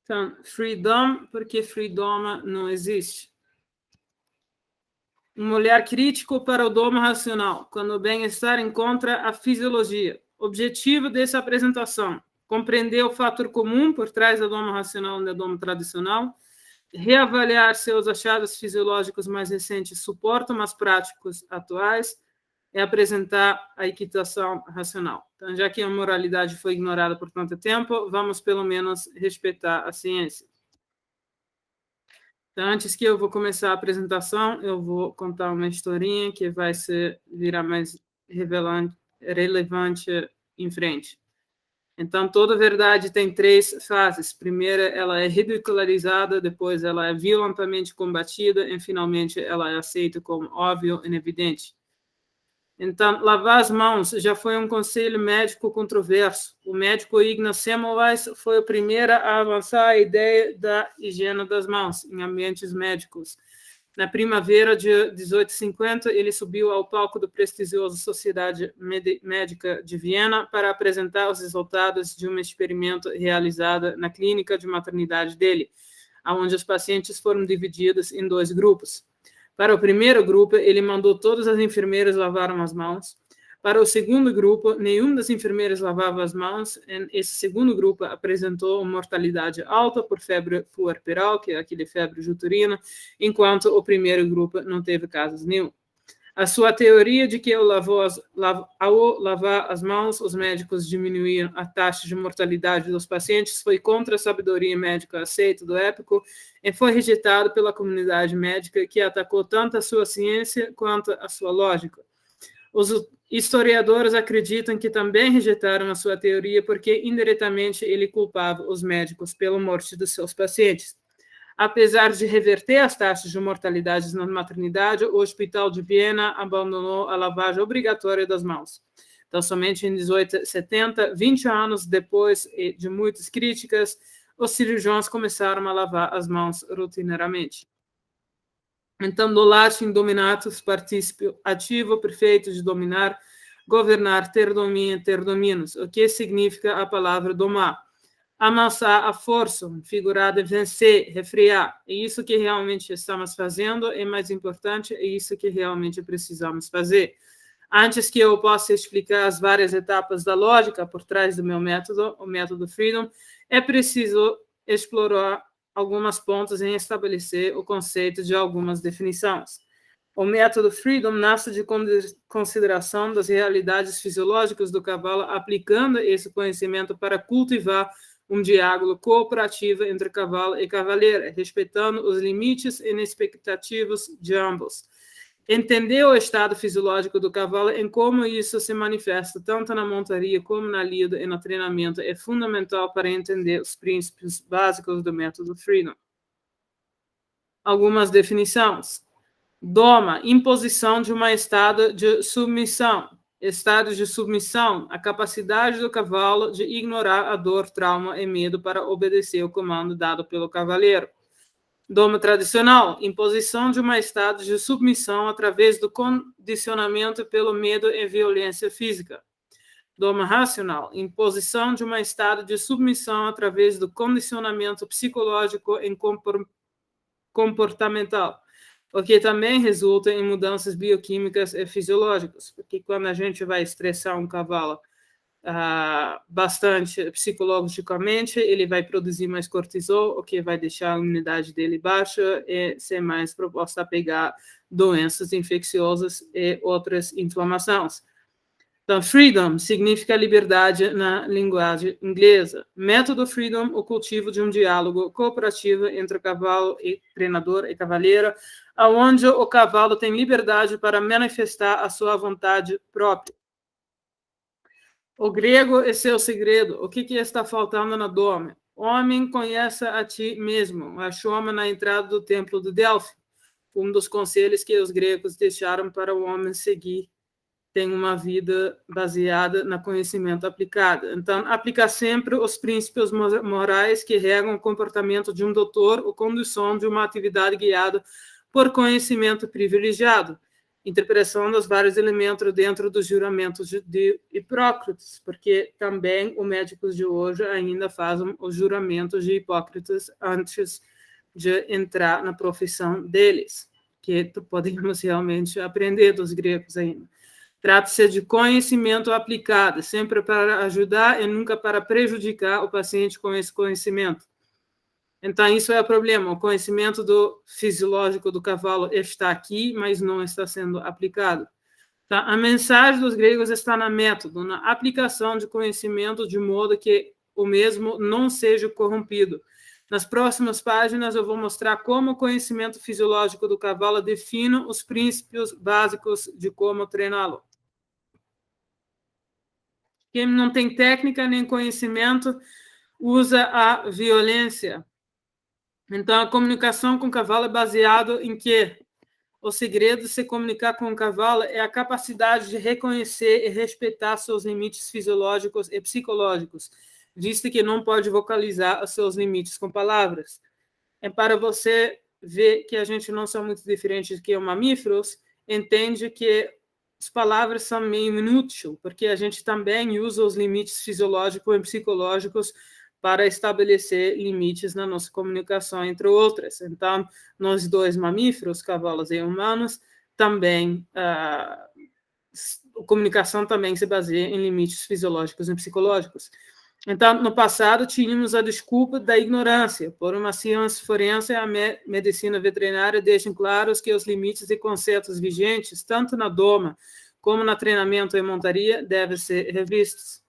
Então, freedom, porque freedom não existe. Um olhar crítico para o doma racional, quando o bem-estar encontra a fisiologia. Objetivo dessa apresentação: compreender o fator comum por trás da doma racional e da doma tradicional, reavaliar se os achados fisiológicos mais recentes suportam as práticas atuais e apresentar a equitação racional. Então, já que a moralidade foi ignorada por tanto tempo, vamos pelo menos respeitar a ciência. Então, antes que eu vou começar a apresentação, eu vou contar uma historinha que vai virar mais relevante em frente. Então, toda verdade tem 3 fases. Primeiro, ela é ridicularizada, depois ela é violentamente combatida e, finalmente, ela é aceita como óbvio e evidente. Então, lavar as mãos já foi um conselho médico controverso. O médico Ignaz Semmelweis foi o primeiro a avançar a ideia da higiene das mãos em ambientes médicos. Na primavera de 1850, ele subiu ao palco do prestigioso Sociedade Médica de Viena para apresentar os resultados de um experimento realizado na clínica de maternidade dele, onde os pacientes foram divididos em 2 grupos. Para o primeiro grupo, ele mandou todas as enfermeiras lavarem as mãos. Para o segundo grupo, nenhuma das enfermeiras lavava as mãos. Esse segundo grupo apresentou uma mortalidade alta por febre puerperal, que é aquele febre juturina, enquanto o primeiro grupo não teve casos nenhum. A sua teoria de que ao lavar as mãos, os médicos diminuíam a taxa de mortalidade dos pacientes foi contra a sabedoria médica aceita do época e foi rejeitado pela comunidade médica, que atacou tanto a sua ciência quanto a sua lógica. Os historiadores acreditam que também rejeitaram a sua teoria porque, indiretamente, ele culpava os médicos pela morte dos seus pacientes. Apesar de reverter as taxas de mortalidade na maternidade, o Hospital de Viena abandonou a lavagem obrigatória das mãos. Então, somente em 1870, 20 anos depois de muitas críticas, os cirurgiões começaram a lavar as mãos rotineiramente. Então, do latim dominatus, particípio ativo perfeito de dominar, governar, ter domínio, ter dominos, o que significa a palavra domar. Amansar a força, figurada vencer, refrear. É isso que realmente estamos fazendo, é mais importante, é isso que realmente precisamos fazer. Antes que eu possa explicar as várias etapas da lógica por trás do meu método, o método Freedom, é preciso explorar algumas pontos em estabelecer o conceito de algumas definições. O método Freedom nasce de consideração das realidades fisiológicas do cavalo, aplicando esse conhecimento para cultivar um diálogo cooperativo entre cavalo e cavaleira, respeitando os limites e expectativas de ambos. Entender o estado fisiológico do cavalo e como isso se manifesta tanto na montaria como na lida e no treinamento é fundamental para entender os princípios básicos do método Freedom. Algumas definições. Doma, imposição de um estado de submissão. Estado de submissão, a capacidade do cavalo de ignorar a dor, trauma e medo para obedecer o comando dado pelo cavaleiro. Doma tradicional, imposição de um estado de submissão através do condicionamento pelo medo e violência física. Doma racional, imposição de um estado de submissão através do condicionamento psicológico e comportamental, o que também resulta em mudanças bioquímicas e fisiológicas, porque quando a gente vai estressar um cavalo bastante psicologicamente, ele vai produzir mais cortisol, o que vai deixar a imunidade dele baixa e ser mais proposto a pegar doenças infecciosas e outras inflamações. Então, Freedom significa liberdade na linguagem inglesa. Método Freedom, o cultivo de um diálogo cooperativo entre o cavalo e treinador e cavaleira, onde o cavalo tem liberdade para manifestar a sua vontade própria. O grego é seu segredo. O que está faltando na Doma? Homem, conheça a ti mesmo. A chama na entrada do templo de Delfos. Um dos conselhos que os gregos deixaram para o homem seguir tem uma vida baseada no conhecimento aplicado. Então, aplicar sempre os princípios morais que regam o comportamento de um doutor ou condução de uma atividade guiada por conhecimento privilegiado. interpretação dos vários elementos dentro dos juramentos de Hipócrates, porque também os médicos de hoje ainda fazem os juramentos de Hipócrates antes de entrar na profissão deles, que podemos realmente aprender dos gregos ainda. Trata-se de conhecimento aplicado, sempre para ajudar e nunca para prejudicar o paciente com esse conhecimento. Então, isso é o problema. O conhecimento fisiológico do cavalo está aqui, mas não está sendo aplicado. Tá? A mensagem dos gregos está no método, na aplicação de conhecimento, de modo que o mesmo não seja corrompido. Nas próximas páginas, eu vou mostrar como o conhecimento fisiológico do cavalo define os princípios básicos de como treiná-lo. Quem não tem técnica nem conhecimento usa a violência. Então, a comunicação com o cavalo é baseada em que o segredo de se comunicar com o cavalo é a capacidade de reconhecer e respeitar seus limites fisiológicos e psicológicos, visto que não pode vocalizar os seus limites com palavras. É para você ver que a gente não são muito diferentes que os mamíferos, entende que as palavras são meio inúteis, porque a gente também usa os limites fisiológicos e psicológicos para estabelecer limites na nossa comunicação, entre outras. Então, nós dois mamíferos, cavalos e humanos, também, a comunicação também se baseia em limites fisiológicos e psicológicos. Então, no passado, tínhamos a desculpa da ignorância. Por uma ciência forense, a medicina veterinária deixa claros que os limites e conceitos vigentes, tanto na doma como no treinamento e montaria, devem ser revistos.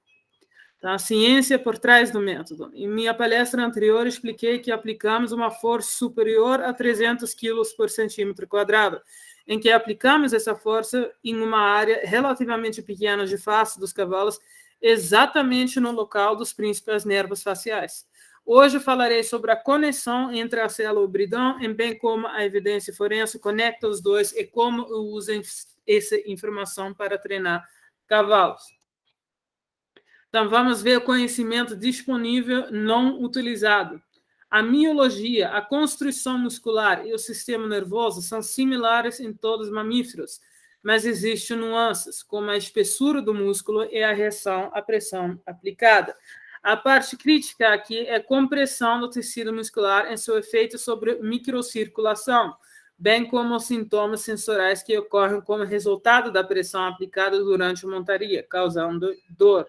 Então, a ciência por trás do método. Em minha palestra anterior, expliquei que aplicamos uma força superior a 300 kg por centímetro quadrado, em que aplicamos essa força em uma área relativamente pequena de face dos cavalos, exatamente no local dos principais nervos faciais. Hoje falarei sobre a conexão entre a célula e o bridão, e bem como a evidência forense conecta os dois e como usam essa informação para treinar cavalos. Então, vamos ver o conhecimento disponível não utilizado. A miologia, a construção muscular e o sistema nervoso são similares em todos os mamíferos, mas existem nuances, como a espessura do músculo e a reação à pressão aplicada. A parte crítica aqui é a compressão do tecido muscular em seu efeito sobre microcirculação, bem como os sintomas sensoriais que ocorrem como resultado da pressão aplicada durante a montaria, causando dor.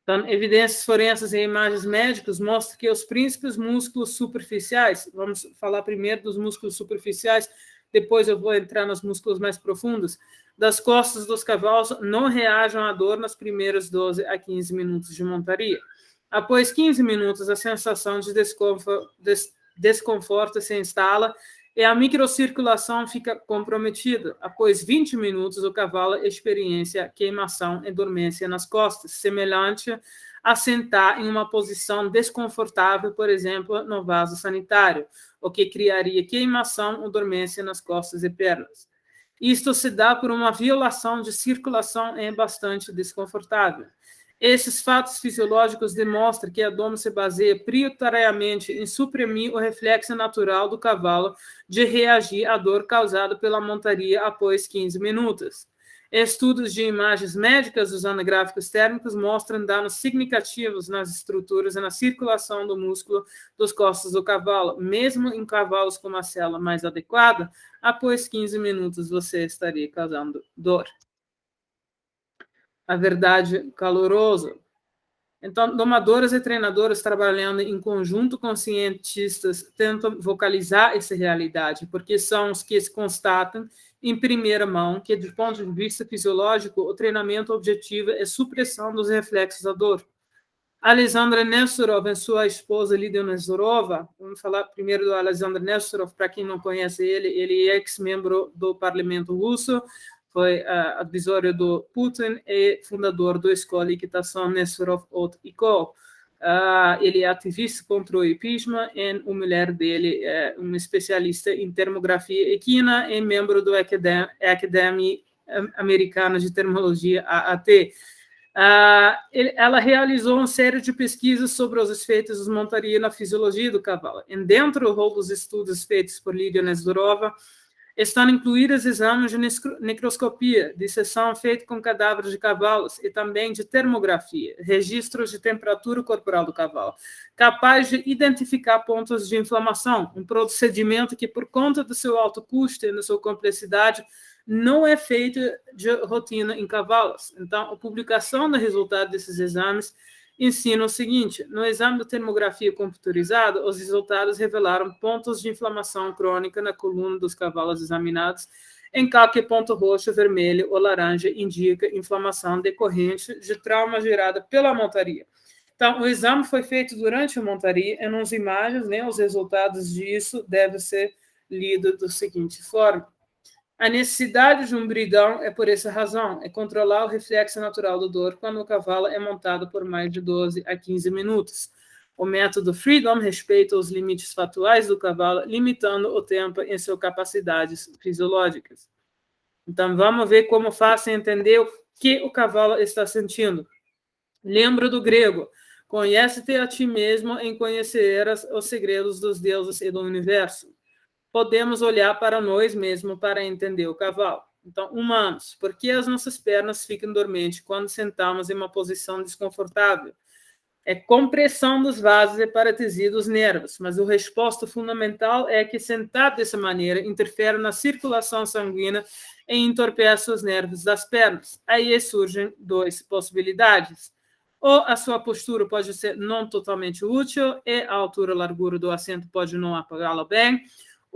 Então, evidências forenses e imagens médicas mostram que os principais músculos superficiais, vamos falar primeiro dos músculos superficiais, depois eu vou entrar nos músculos mais profundos, das costas dos cavalos não reagem à dor nos primeiros 12 a 15 minutos de montaria. Após 15 minutos, a sensação de desconforto se instala e a microcirculação fica comprometida. Após 20 minutos, o cavalo experiencia queimação e dormência nas costas, semelhante a sentar em uma posição desconfortável, por exemplo, no vaso sanitário, o que criaria queimação ou dormência nas costas e pernas. Isto se dá por uma violação de circulação e bastante desconfortável. Esses fatos fisiológicos demonstram que a doma se baseia prioritariamente em suprimir o reflexo natural do cavalo de reagir à dor causada pela montaria após 15 minutos. Estudos de imagens médicas usando gráficos térmicos mostram danos significativos nas estruturas e na circulação do músculo dos costas do cavalo. Mesmo em cavalos com uma célula mais adequada, após 15 minutos você estaria causando dor. A verdade calorosa. Então, domadores e treinadores trabalhando em conjunto com cientistas tentam vocalizar essa realidade, porque são os que se constatam em primeira mão que, do ponto de vista fisiológico, o treinamento objetivo é supressão dos reflexos da dor. Alexandra Nesterov e sua esposa Lídia Nesterova, vamos falar primeiro do Alexandre Nesterov, para quem não conhece ele é ex-membro do parlamento russo, foi advisório do Putin e fundador do Escola de Equitação Nesterov Haute École. Ele é ativista contra o impeachment e a mulher dele é uma especialista em termografia equina e membro do Academia Americana de Termologia, AAT. Ela realizou uma série de pesquisas sobre os efeitos de montaria na fisiologia do cavalo. E dentro dos estudos feitos por Lídia Nesterova, Estão incluídos exames de necroscopia, disseção feita com cadáveres de cavalos e também de termografia, registros de temperatura corporal do cavalo, capaz de identificar pontos de inflamação, um procedimento que, por conta do seu alto custo e da sua complexidade, não é feito de rotina em cavalos. Então, a publicação do resultado desses exames ensina o seguinte: no exame de termografia computadorizada, os resultados revelaram pontos de inflamação crônica na coluna dos cavalos examinados, em que ponto roxo, vermelho ou laranja indica inflamação decorrente de trauma gerada pela montaria. Então, o exame foi feito durante a montaria, e nas imagens, né, os resultados disso devem ser lidos da seguinte forma: a necessidade de um bridão é por essa razão, é controlar o reflexo natural do dor quando o cavalo é montado por mais de 12 a 15 minutos. O método Freedom respeita os limites fatuais do cavalo, limitando o tempo em suas capacidades fisiológicas. Então, vamos ver como fácil entender o que o cavalo está sentindo. Lembra do grego: conhece-te a ti mesmo em conhecer os segredos dos deuses e do universo. Podemos olhar para nós mesmos para entender o cavalo. Então, humanos, por que as nossas pernas ficam dormentes quando sentamos em uma posição desconfortável? É compressão dos vasos e paralisia dos nervos, mas a resposta fundamental é que sentar dessa maneira interfere na circulação sanguínea e entorpece os nervos das pernas. Aí surgem duas possibilidades. Ou a sua postura pode ser não totalmente útil e a altura e largura do assento pode não apagá-la bem,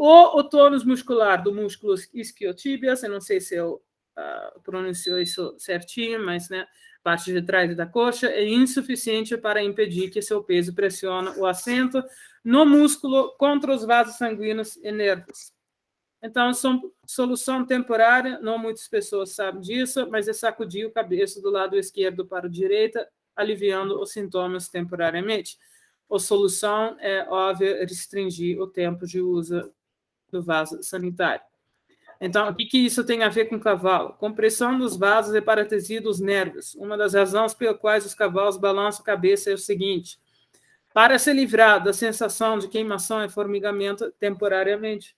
ou o tônus muscular do músculo isquiotíbias, eu não sei se eu pronuncio isso certinho, mas, né, parte de trás da coxa, é insuficiente para impedir que seu peso pressione o assento no músculo contra os vasos sanguíneos e nervos. Então, solução temporária, não muitas pessoas sabem disso, mas é sacudir a cabeça do lado esquerdo para a direita, aliviando os sintomas temporariamente. A solução é, óbvio, restringir o tempo de uso do vaso sanitário. Então, o que isso tem a ver com o cavalo? Compressão dos vasos e paralisia dos nervos. Uma das razões pelas quais os cavalos balançam a cabeça é o seguinte: para se livrar da sensação de queimação e formigamento temporariamente.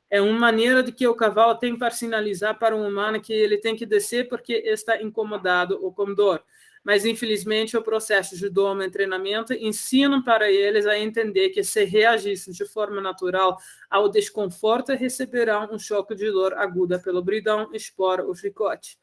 É uma maneira de que o cavalo tem para sinalizar para o humano que ele tem que descer porque está incomodado ou com dor. Mas, infelizmente, o processo de doma e treinamento ensinam para eles a entender que, se reagissem de forma natural ao desconforto, receberão um choque de dor aguda pelo bridão, espora ou chicote.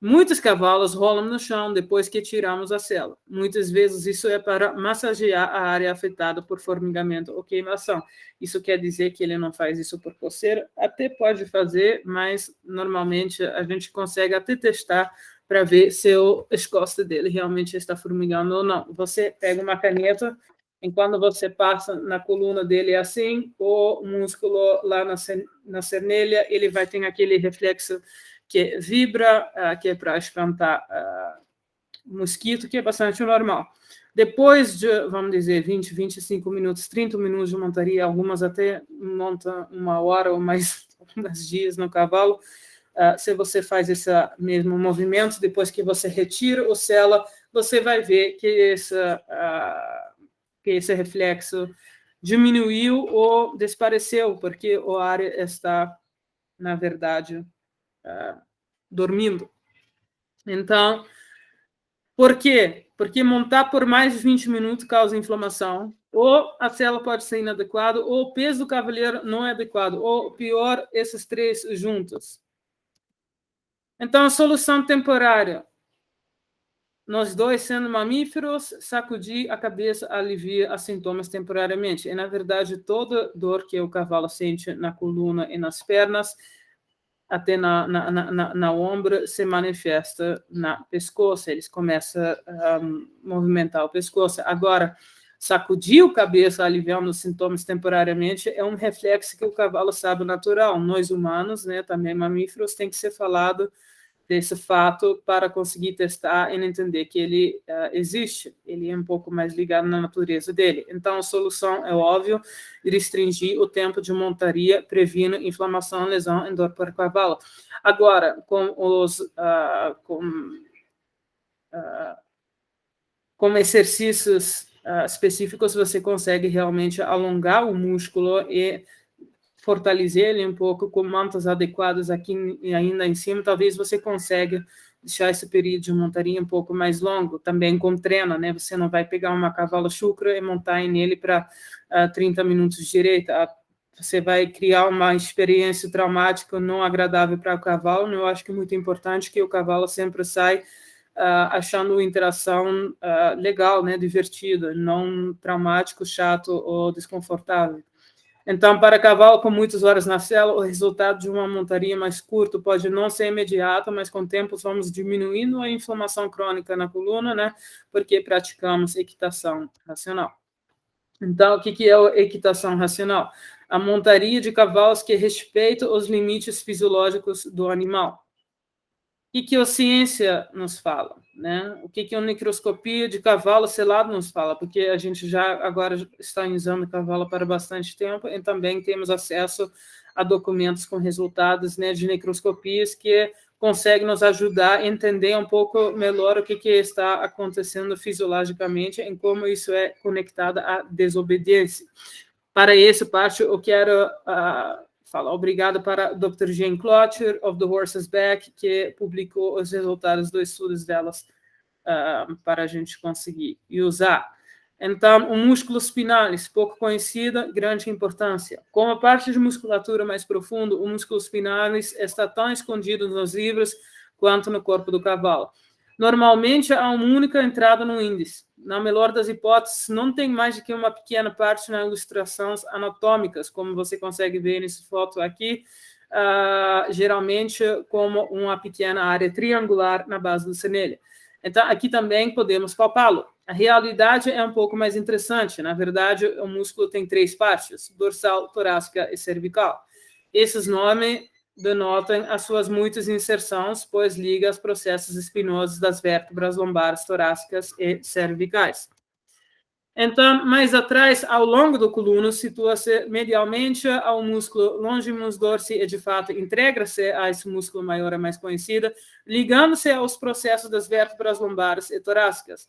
Muitos cavalos rolam no chão depois que tiramos a sela. Muitas vezes isso é para massagear a área afetada por formigamento ou queimação. Isso quer dizer que ele não faz isso por coceira? Até pode fazer, mas normalmente a gente consegue até testar para ver se o pescoço dele realmente está formigando ou não. Você pega uma caneta, e quando você passa na coluna dele assim, o músculo lá na cernelha, ele vai ter aquele reflexo que vibra, que é para espantar mosquito, que é bastante normal. Depois de, vamos dizer, 20, 25 minutos, 30 minutos de montaria, algumas até montam 1 hora ou mais, alguns dias no cavalo, se você faz esse mesmo movimento, depois que você retira o sela, você vai ver que esse reflexo diminuiu ou desapareceu, porque o ar está, na verdade, dormindo. Então, por quê? Porque montar por mais de 20 minutos causa inflamação, ou a sela pode ser inadequada, ou o peso do cavaleiro não é adequado, ou pior, esses três juntos. Então, a solução temporária: nós dois, sendo mamíferos, sacudir a cabeça alivia os sintomas temporariamente. E, na verdade, toda dor que o cavalo sente na coluna e nas pernas, até na ombro, se manifesta na pescoço. Eles começam a movimentar o pescoço. Agora, sacudir a cabeça aliviando os sintomas temporariamente é um reflexo que o cavalo sabe natural. Nós humanos, né, também mamíferos, tem que ser falado desse fato para conseguir testar e entender que ele existe. Ele é um pouco mais ligado na natureza dele. Então, a solução é óbvio: restringir o tempo de montaria, previno inflamação, lesão e dor por cavalo. Agora, com exercícios específicos, você consegue realmente alongar o músculo e fortalecer ele um pouco com mantas adequadas aqui e ainda em cima, talvez você consiga deixar esse período de montaria um pouco mais longo, também com treino, né? Você não vai pegar uma cavalo chucra e montar nele para 30 minutos direito. Você vai criar uma experiência traumática não agradável para o cavalo. Eu acho que é muito importante que o cavalo sempre saia achando interação legal, né? Divertida, não traumático, chato ou desconfortável. Então, para cavalo com muitas horas na sela, o resultado de uma montaria mais curta pode não ser imediato, mas com o tempo vamos diminuindo a inflamação crônica na coluna, né? Porque praticamos equitação racional. Então, o que é a equitação racional? A montaria de cavalos que respeitam os limites fisiológicos do animal. O que a ciência nos fala, né? O que a necroscopia de cavalo selado nos fala? Porque a gente já agora está usando cavalo para bastante tempo e também temos acesso a documentos com resultados, né, de necroscopias que conseguem nos ajudar a entender um pouco melhor o que está acontecendo fisiologicamente e como isso é conectado à desobediência. Para essa parte, eu quero falar obrigado para Dr. Jane Cloutier, of The Horse's Back, que publicou os resultados dos estudos delas para a gente conseguir usar. Então, o músculo spinalis, pouco conhecido, grande importância. Como a parte de musculatura mais profunda, o músculo spinalis está tão escondido nos livros quanto no corpo do cavalo. Normalmente, há uma única entrada no índice. Na melhor das hipóteses, não tem mais do que uma pequena parte nas ilustrações anatômicas, como você consegue ver nessa foto aqui, geralmente como uma pequena área triangular na base do senelha. Então, aqui também podemos palpá-lo. A realidade é um pouco mais interessante. Na verdade, o músculo tem 3 partes, dorsal, torácica e cervical. Esses nomes denotam as suas muitas inserções, pois liga aos processos espinosos das vértebras lombares, torácicas e cervicais. Então, mais atrás, ao longo do coluna, situa-se medialmente ao músculo longimus dorsi e, de fato, integra-se a esse músculo maior e mais conhecido, ligando-se aos processos das vértebras lombares e torácicas.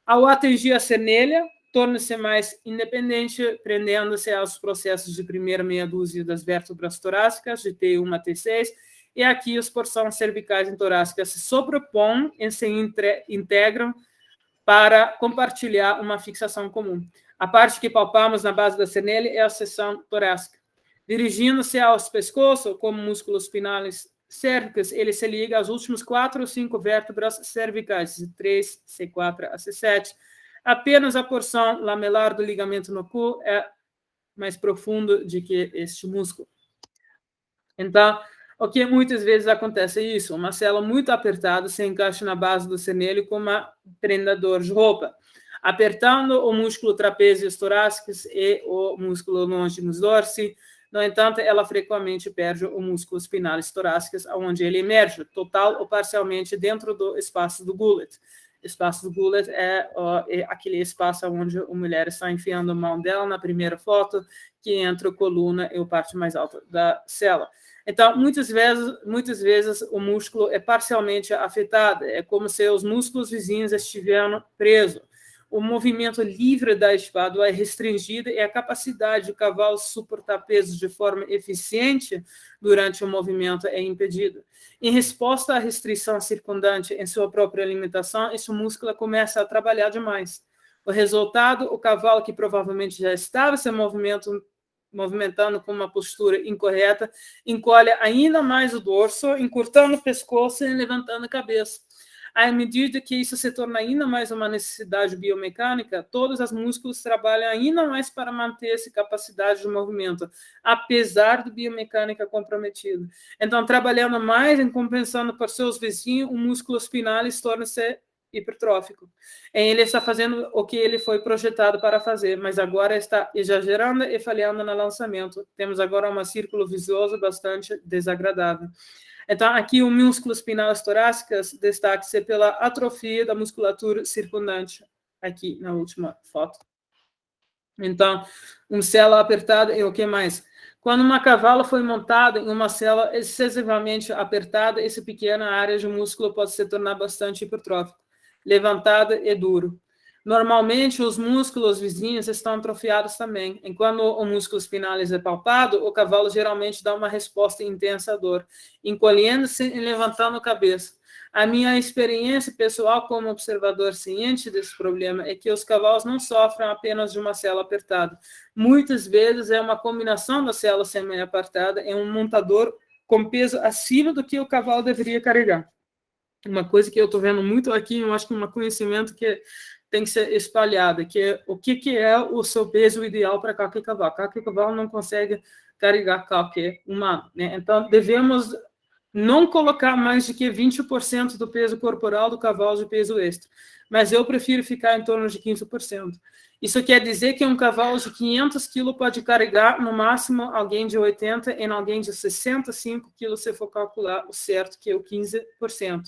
Ao atingir a senelha, torna-se mais independente, prendendo-se aos processos de primeira meia dúzia das vértebras torácicas, de T1 a T6, e aqui as porções cervicais e torácicas se sobrepõem e se integram para compartilhar uma fixação comum. A parte que palpamos na base da senelha é a seção torácica. Dirigindo-se aos pescoços, como músculos spinalis cérvicos, ele se liga às últimas 4 ou 5 vértebras cervicais, de 3, C4 a C7. Apenas a porção lamelar do ligamento no cu é mais profundo do que este músculo. Então, o que muitas vezes acontece é isso, uma célula muito apertada se encaixa na base do senelho como um prendedor de roupa, apertando o músculo trapézios torácicos e o músculo longimus dorsi. No entanto, ela frequentemente perde o músculo spinalis torácicos, onde ele emerge, total ou parcialmente, dentro do espaço do gullet. O espaço do gullet é aquele espaço onde a mulher está enfiando a mão dela na primeira foto, que entra a coluna e a parte mais alta da célula. Então, muitas vezes o músculo é parcialmente afetado, é como se os músculos vizinhos estivessem presos. O movimento livre da espádua é restringido e a capacidade do cavalo suportar pesos de forma eficiente durante o movimento é impedida. Em resposta à restrição circundante em sua própria alimentação, esse músculo começa a trabalhar demais. O resultado, o cavalo que provavelmente já estava se movimentando com uma postura incorreta, encolhe ainda mais o dorso, encurtando o pescoço e levantando a cabeça. À medida que isso se torna ainda mais uma necessidade biomecânica, todos os músculos trabalham ainda mais para manter essa capacidade de movimento, apesar da biomecânica comprometida. Então, trabalhando mais e compensando por seus vizinhos, o músculo spinalis torna-se hipertrófico. Ele está fazendo o que ele foi projetado para fazer, mas agora está exagerando e falhando no lançamento. Temos agora um círculo viscoso bastante desagradável. Então, aqui o músculo spinalis torácicas destaca-se pela atrofia da musculatura circundante, aqui na última foto. Então, uma célula apertada e o que mais? Quando uma cavala foi montada em uma célula excessivamente apertada, essa pequena área de músculo pode se tornar bastante hipertrófica, levantada e duro. Normalmente, os músculos vizinhos estão atrofiados também. Enquanto o músculo espinalis é palpado, o cavalo geralmente dá uma resposta intensa à dor, encolhendo-se e levantando a cabeça. A minha experiência pessoal como observador ciente desse problema é que os cavalos não sofrem apenas de uma cela apertada. Muitas vezes é uma combinação da cela semi-apertada em um montador com peso acima do que o cavalo deveria carregar. Uma coisa que eu estou vendo muito aqui, eu acho que um conhecimento que tem que ser espalhado, que é o que é o seu peso ideal para qualquer cavalo. Qualquer cavalo não consegue carregar qualquer humano, né? Então, devemos não colocar mais de que 20% do peso corporal do cavalo de peso extra, mas eu prefiro ficar em torno de 15%. Isso quer dizer que um cavalo de 500 quilos pode carregar, no máximo, alguém de 80 em alguém de 65 quilos, se for calcular o certo, que é o 15%.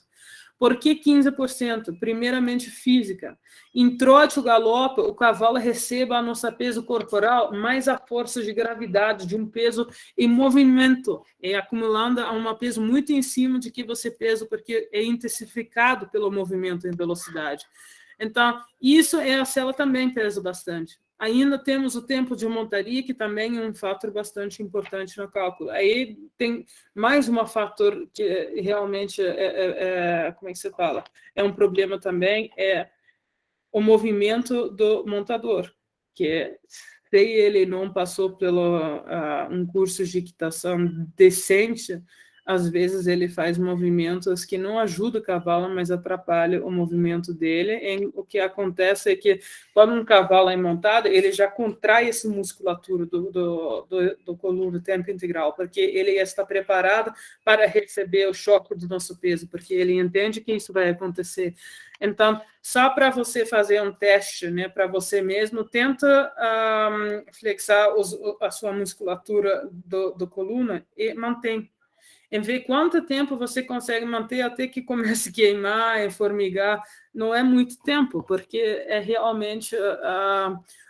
Por que 15%? Primeiramente, física. Em trote ou galope, o cavalo recebe a nosso peso corporal mais a força de gravidade de um peso em movimento, acumulando um peso muito em cima de que você pesa, porque é intensificado pelo movimento em velocidade. Então, isso a cela também pesa bastante. Ainda temos o tempo de montaria, que também é um fator bastante importante no cálculo. Aí tem mais um fator que realmente como é que se fala? É um problema também, é o movimento do montador, que se ele não passou pelo um curso de equitação decente, às vezes ele faz movimentos que não ajudam o cavalo, mas atrapalham o movimento dele. O que acontece é que, quando um cavalo é montado, ele já contrai essa musculatura do coluna tempo integral, porque ele está preparado para receber o choque do nosso peso, porque ele entende que isso vai acontecer. Então, só para você fazer um teste, né, para você mesmo, tenta flexar a sua musculatura do coluna e mantém. Em ver quanto tempo você consegue manter até que comece a queimar, formigar. Não é muito tempo, porque é realmente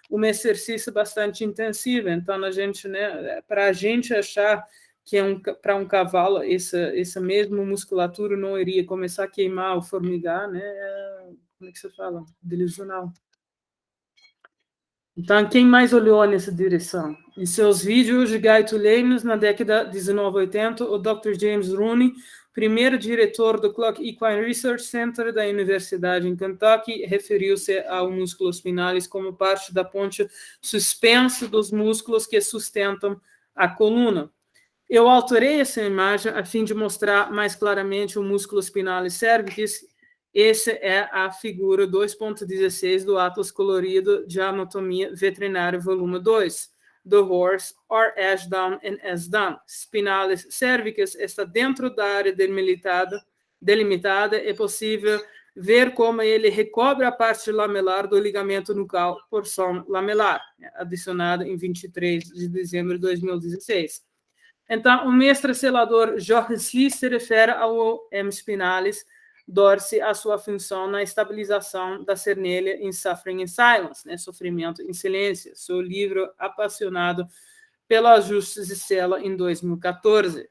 um exercício bastante intensivo. Então, né, para a gente achar que para um cavalo essa mesma musculatura não iria começar a queimar ou formigar, né? Como é que se fala? Delusional. Então, quem mais olhou nessa direção? Em seus vídeos de gaitulanos na década de 1980, o Dr. James Rooney, primeiro diretor do Clock Equine Research Center da Universidade em Kentucky, referiu-se ao músculo espinalis como parte da ponte suspensa dos músculos que sustentam a coluna. Eu alterei essa imagem a fim de mostrar mais claramente o músculo espinalis cervicis. Essa é a figura 2.16 do Atlas Colorido de Anatomia Veterinária, volume 2, The Horse or Ash Down and As Down. Spinalis cervicis está dentro da área delimitada. É possível ver como ele recobre a parte lamelar do ligamento nucal, porção lamelar, adicionado em 23 de dezembro de 2016. Então, o mestre selador Jorge Sli se refere ao M. spinalis dorsi, a sua função na estabilização da cernelha em Suffering in Silence, né, Sofrimento em Silêncio, seu livro apaixonado pelo ajustes de célula em 2014.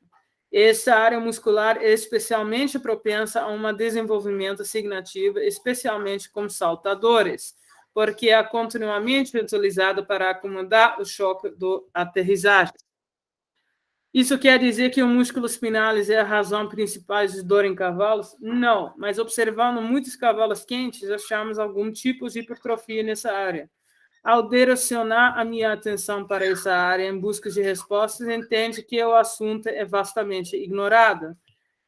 Essa área muscular é especialmente propensa a um desenvolvimento signativo, especialmente com saltadores, porque é continuamente utilizada para acomodar o choque do aterrissagem. Isso quer dizer que o músculo espinalis é a razão principal de dor em cavalos? Não, mas observando muitos cavalos quentes, achamos algum tipo de hipertrofia nessa área. Ao direcionar a minha atenção para essa área em busca de respostas, entende que o assunto é vastamente ignorado.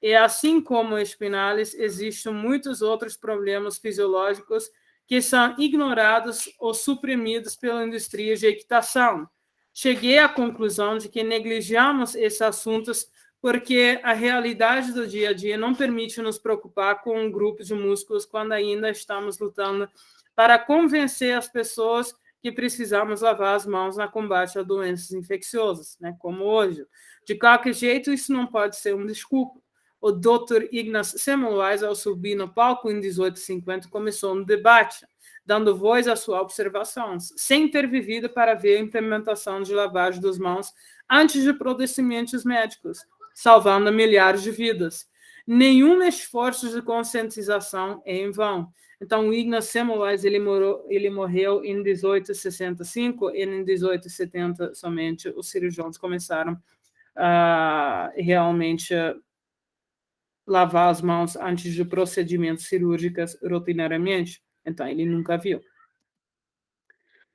E assim como o espinalis, existem muitos outros problemas fisiológicos que são ignorados ou suprimidos pela indústria de equitação. Cheguei à conclusão de que negligenciamos esses assuntos porque a realidade do dia a dia não permite nos preocupar com um grupo de músculos quando ainda estamos lutando para convencer as pessoas que precisamos lavar as mãos no combate a doenças infecciosas, né, como hoje. De qualquer jeito, isso não pode ser uma desculpa. O Dr. Ignaz Semmelweis, ao subir no palco em 1850, começou um debate, dando voz às suas observações, sem ter vivido para ver a implementação de lavagem das mãos antes de procedimentos médicos, salvando milhares de vidas. Nenhum esforço de conscientização é em vão. Então, o Ignaz Semmelweis, ele morreu em 1865, e em 1870 somente os cirurgiões começaram a realmente lavar as mãos antes de procedimentos cirúrgicos rotineiramente. Então, ele nunca viu.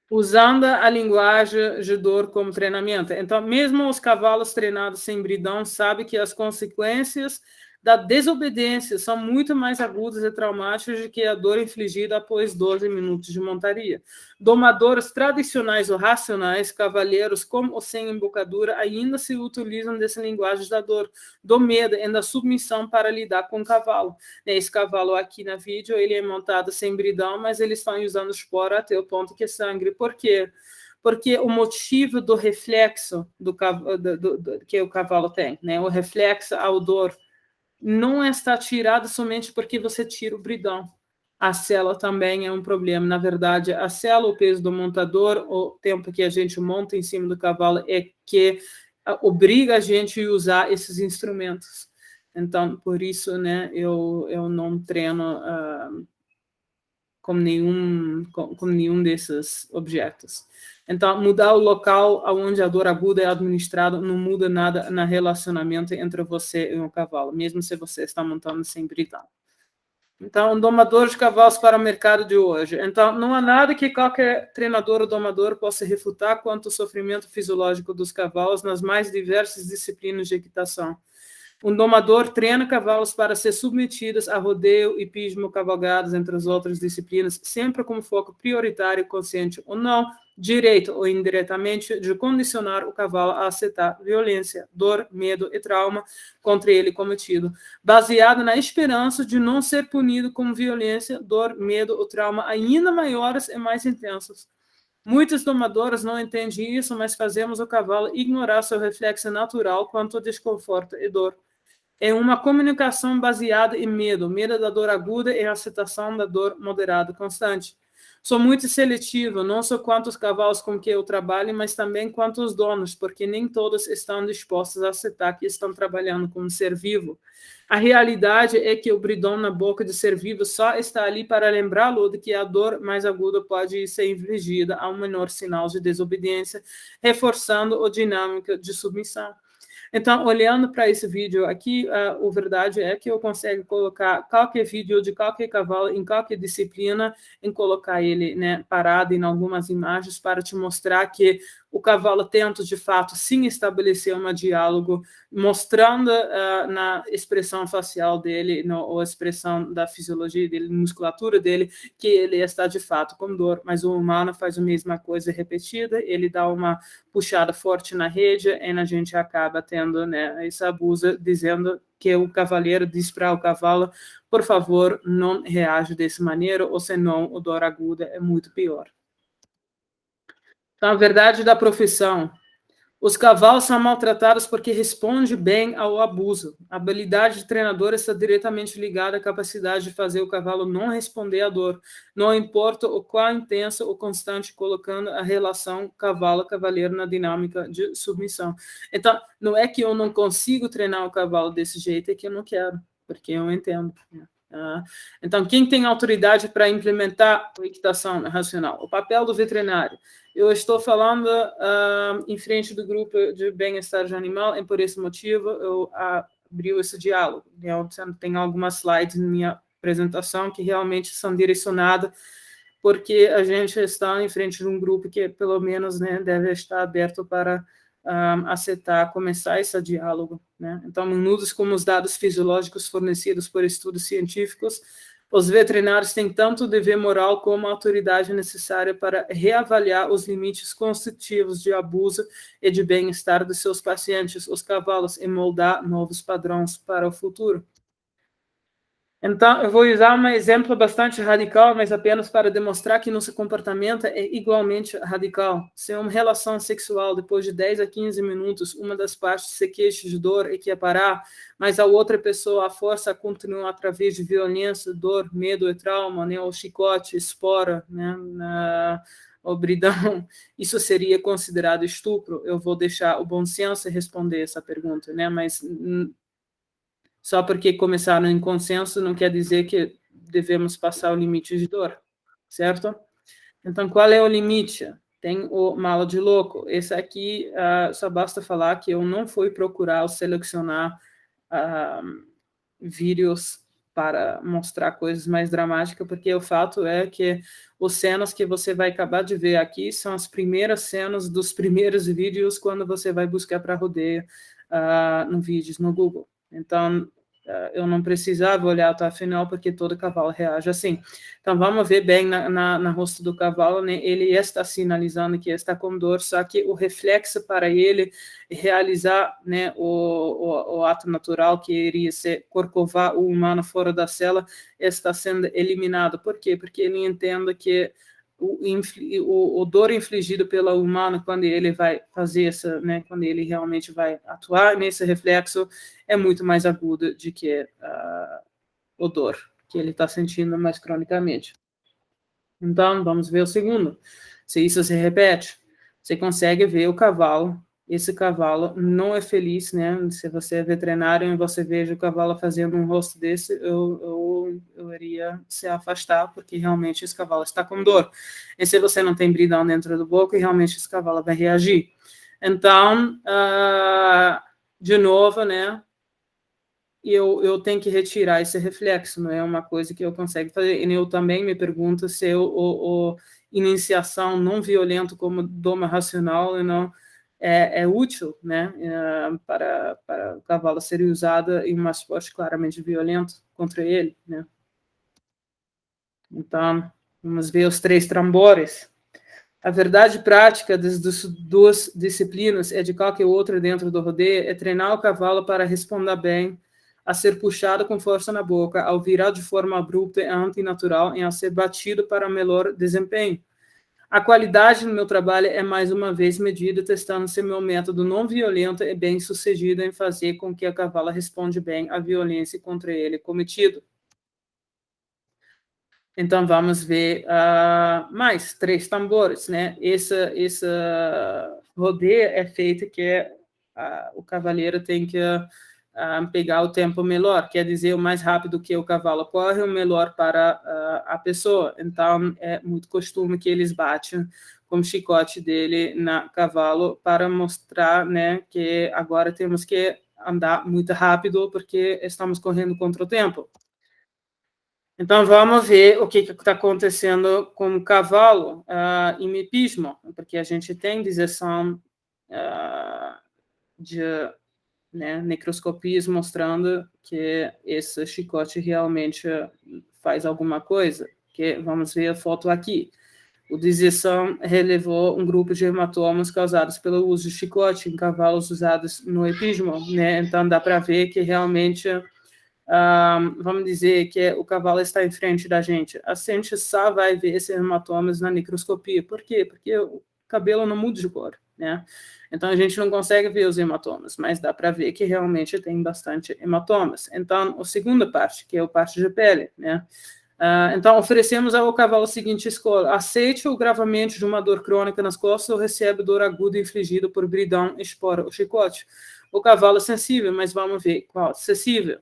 Usando a linguagem de dor como treinamento. Então, mesmo os cavalos treinados sem bridão sabem que as consequências da desobediência são muito mais agudas e traumáticas do que a dor infligida após 12 minutos de montaria. Domadores tradicionais ou racionais, cavalheiros com ou sem embocadura, ainda se utilizam dessa linguagem da dor, do medo e da submissão para lidar com o cavalo. Esse cavalo aqui na vídeo, ele é montado sem bridão, mas eles estão usando espora até o ponto que é sangue. Por quê? Porque o motivo do reflexo que o cavalo tem, né? O reflexo ao dor, não está tirado somente porque você tira o bridão. A sela também é um problema. Na verdade, a sela, o peso do montador, o tempo que a gente monta em cima do cavalo é que obriga a gente a usar esses instrumentos. Então, por isso, né, eu não treino com nenhum desses objetos. Então, mudar o local onde a dor aguda é administrada não muda nada no relacionamento entre você e o cavalo, mesmo se você está montando sem bridão. Então, domador de cavalos para o mercado de hoje. Então, não há nada que qualquer treinador ou domador possa refutar quanto ao sofrimento fisiológico dos cavalos nas mais diversas disciplinas de equitação. Um domador treina cavalos para ser submetidos a rodeio, hipismo, cavalgadas, entre as outras disciplinas, sempre com foco prioritário, consciente ou não, direito ou indiretamente, de condicionar o cavalo a aceitar violência, dor, medo e trauma contra ele cometido, baseado na esperança de não ser punido com violência, dor, medo ou trauma ainda maiores e mais intensos. Muitos domadores não entendem isso, mas fazemos o cavalo ignorar seu reflexo natural quanto ao desconforto e dor. É uma comunicação baseada em medo da dor aguda e aceitação da dor moderada constante. Sou muito seletivo, não só quanto os cavalos com que eu trabalho, mas também quanto os donos, porque nem todos estão dispostos a aceitar que estão trabalhando com um ser vivo. A realidade é que o bridão na boca de ser vivo só está ali para lembrá-lo de que a dor mais aguda pode ser infligida a um menor sinal de desobediência, reforçando a dinâmica de submissão. Então, olhando para esse vídeo aqui, a verdade é que eu consigo colocar qualquer vídeo de qualquer cavalo em qualquer disciplina, em colocar ele, né, parado em algumas imagens para te mostrar que o cavalo tenta, de fato, sim estabelecer um diálogo, mostrando na expressão facial dele, ou expressão da fisiologia dele, musculatura dele, que ele está, de fato, com dor. Mas o humano faz a mesma coisa repetida, ele dá uma puxada forte na rede, e a gente acaba tendo, né, esse abuso, dizendo que o cavaleiro diz para o cavalo, por favor, não reaja dessa maneira, ou senão o dor aguda é muito pior. Então, a verdade da profissão. Os cavalos são maltratados porque respondem bem ao abuso. A habilidade de treinador está diretamente ligada à capacidade de fazer o cavalo não responder à dor, não importa o quão intenso ou constante, colocando a relação cavalo-cavaleiro na dinâmica de submissão. Então, não é que eu não consigo treinar o cavalo desse jeito, é que eu não quero, porque eu entendo. Então, quem tem autoridade para implementar a equitação racional? O papel do veterinário. Eu estou falando em frente do grupo de bem-estar de animal, e por esse motivo eu abri esse diálogo. Eu tenho algumas slides na minha apresentação que realmente são direcionadas, porque a gente está em frente de um grupo que, pelo menos, né, deve estar aberto para aceitar, começar esse diálogo, né? Então, menudos como os dados fisiológicos fornecidos por estudos científicos, os veterinários têm tanto o dever moral como a autoridade necessária para reavaliar os limites constitutivos de abuso e de bem-estar dos seus pacientes, os cavalos, e moldar novos padrões para o futuro. Então, eu vou usar um exemplo bastante radical, mas apenas para demonstrar que nosso comportamento é igualmente radical. Se uma relação sexual, depois de 10 a 15 minutos, uma das partes se queixa de dor e quer parar, mas a outra pessoa a força continua através de violência, dor, medo e trauma, né, o chicote, espora, né, o bridão, isso seria considerado estupro? Eu vou deixar o bom senso responder essa pergunta, né, mas só porque começaram em consenso não quer dizer que devemos passar o limite de dor, certo? Então, qual é o limite? Tem o malo de louco. Esse aqui, só basta falar que eu não fui procurar ou selecionar vídeos para mostrar coisas mais dramáticas, porque o fato é que as cenas que você vai acabar de ver aqui são as primeiras cenas dos primeiros vídeos quando você vai buscar para rodeio no vídeos no Google. Então, eu não precisava olhar até o final, porque todo cavalo reage assim. Então, vamos ver bem na rosto do cavalo, né? Ele está sinalizando que está com dor, só que o reflexo para ele realizar, né, o ato natural, que iria ser corcovar o humano fora da cela, está sendo eliminado. Por quê? Porque ele entende que o dor infligido pelo humano quando ele vai fazer essa, né, quando ele realmente vai atuar nesse reflexo, é muito mais agudo do que o dor que ele está sentindo mais cronicamente. Então, vamos ver o segundo. Se isso se repete, você consegue ver o cavalo. Esse cavalo não é feliz, né? Se você é veterinário e você veja o cavalo fazendo um rosto desse, eu iria se afastar, porque realmente esse cavalo está com dor. E se você não tem bridão dentro do boco, realmente esse cavalo vai reagir. Então, de novo, né? Eu tenho que retirar esse reflexo, não é uma coisa que eu consigo fazer. E eu também me pergunto se a iniciação não violenta como doma racional não é útil, né, para o cavalo ser usado em um esporte claramente violento contra ele, né. Então, vamos ver os 3 tambores. A verdade prática das duas disciplinas é de qualquer outra dentro do rodeio é treinar o cavalo para responder bem, a ser puxado com força na boca, ao virar de forma abrupta e antinatural e a ser batido para melhor desempenho. A qualidade do meu trabalho é, mais uma vez, medida testando se meu método não violento é bem sucedido em fazer com que a cavala responda bem à violência contra ele cometido. Então, vamos ver mais 3 tambores, né? Esse rodeio é feito que o cavaleiro tem que pegar o tempo melhor, quer dizer, o mais rápido que o cavalo corre, o melhor para a pessoa. Então, é muito costume que eles batem com o chicote dele na cavalo para mostrar, né, que agora temos que andar muito rápido porque estamos correndo contra o tempo. Então, vamos ver o que está acontecendo com o cavalo em hipismo, porque a gente tem direção de necroscopias mostrando que esse chicote realmente faz alguma coisa. Que vamos ver a foto aqui. O Dizeção relevou um grupo de hematomas causados pelo uso de chicote em cavalos usados no hipismo, né? Então, dá para ver que realmente vamos dizer que o cavalo está em frente da gente. A gente só vai ver esses hematomas na necroscopia. Por quê? Porque o cabelo não muda de cor, né? Então, a gente não consegue ver os hematomas, mas dá para ver que realmente tem bastante hematomas. Então, a segunda parte, que é a parte de pele, né? Então, oferecemos ao cavalo a seguinte escolha: aceite o gravamento de uma dor crônica nas costas ou recebe dor aguda infligida por bridão, espora ou chicote. O cavalo é sensível, mas vamos ver qual. Sensível.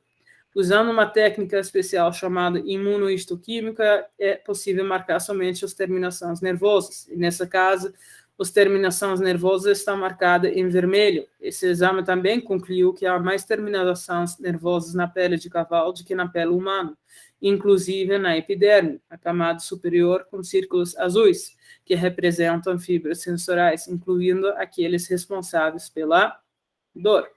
Usando uma técnica especial chamada imunohistoquímica, é possível marcar somente as terminações nervosas. E, nesse caso, as terminações nervosas estão marcadas em vermelho. Esse exame também concluiu que há mais terminações nervosas na pele de cavalo do que na pele humana, inclusive na epiderme, a camada superior com círculos azuis, que representam fibras sensoriais, incluindo aqueles responsáveis pela dor.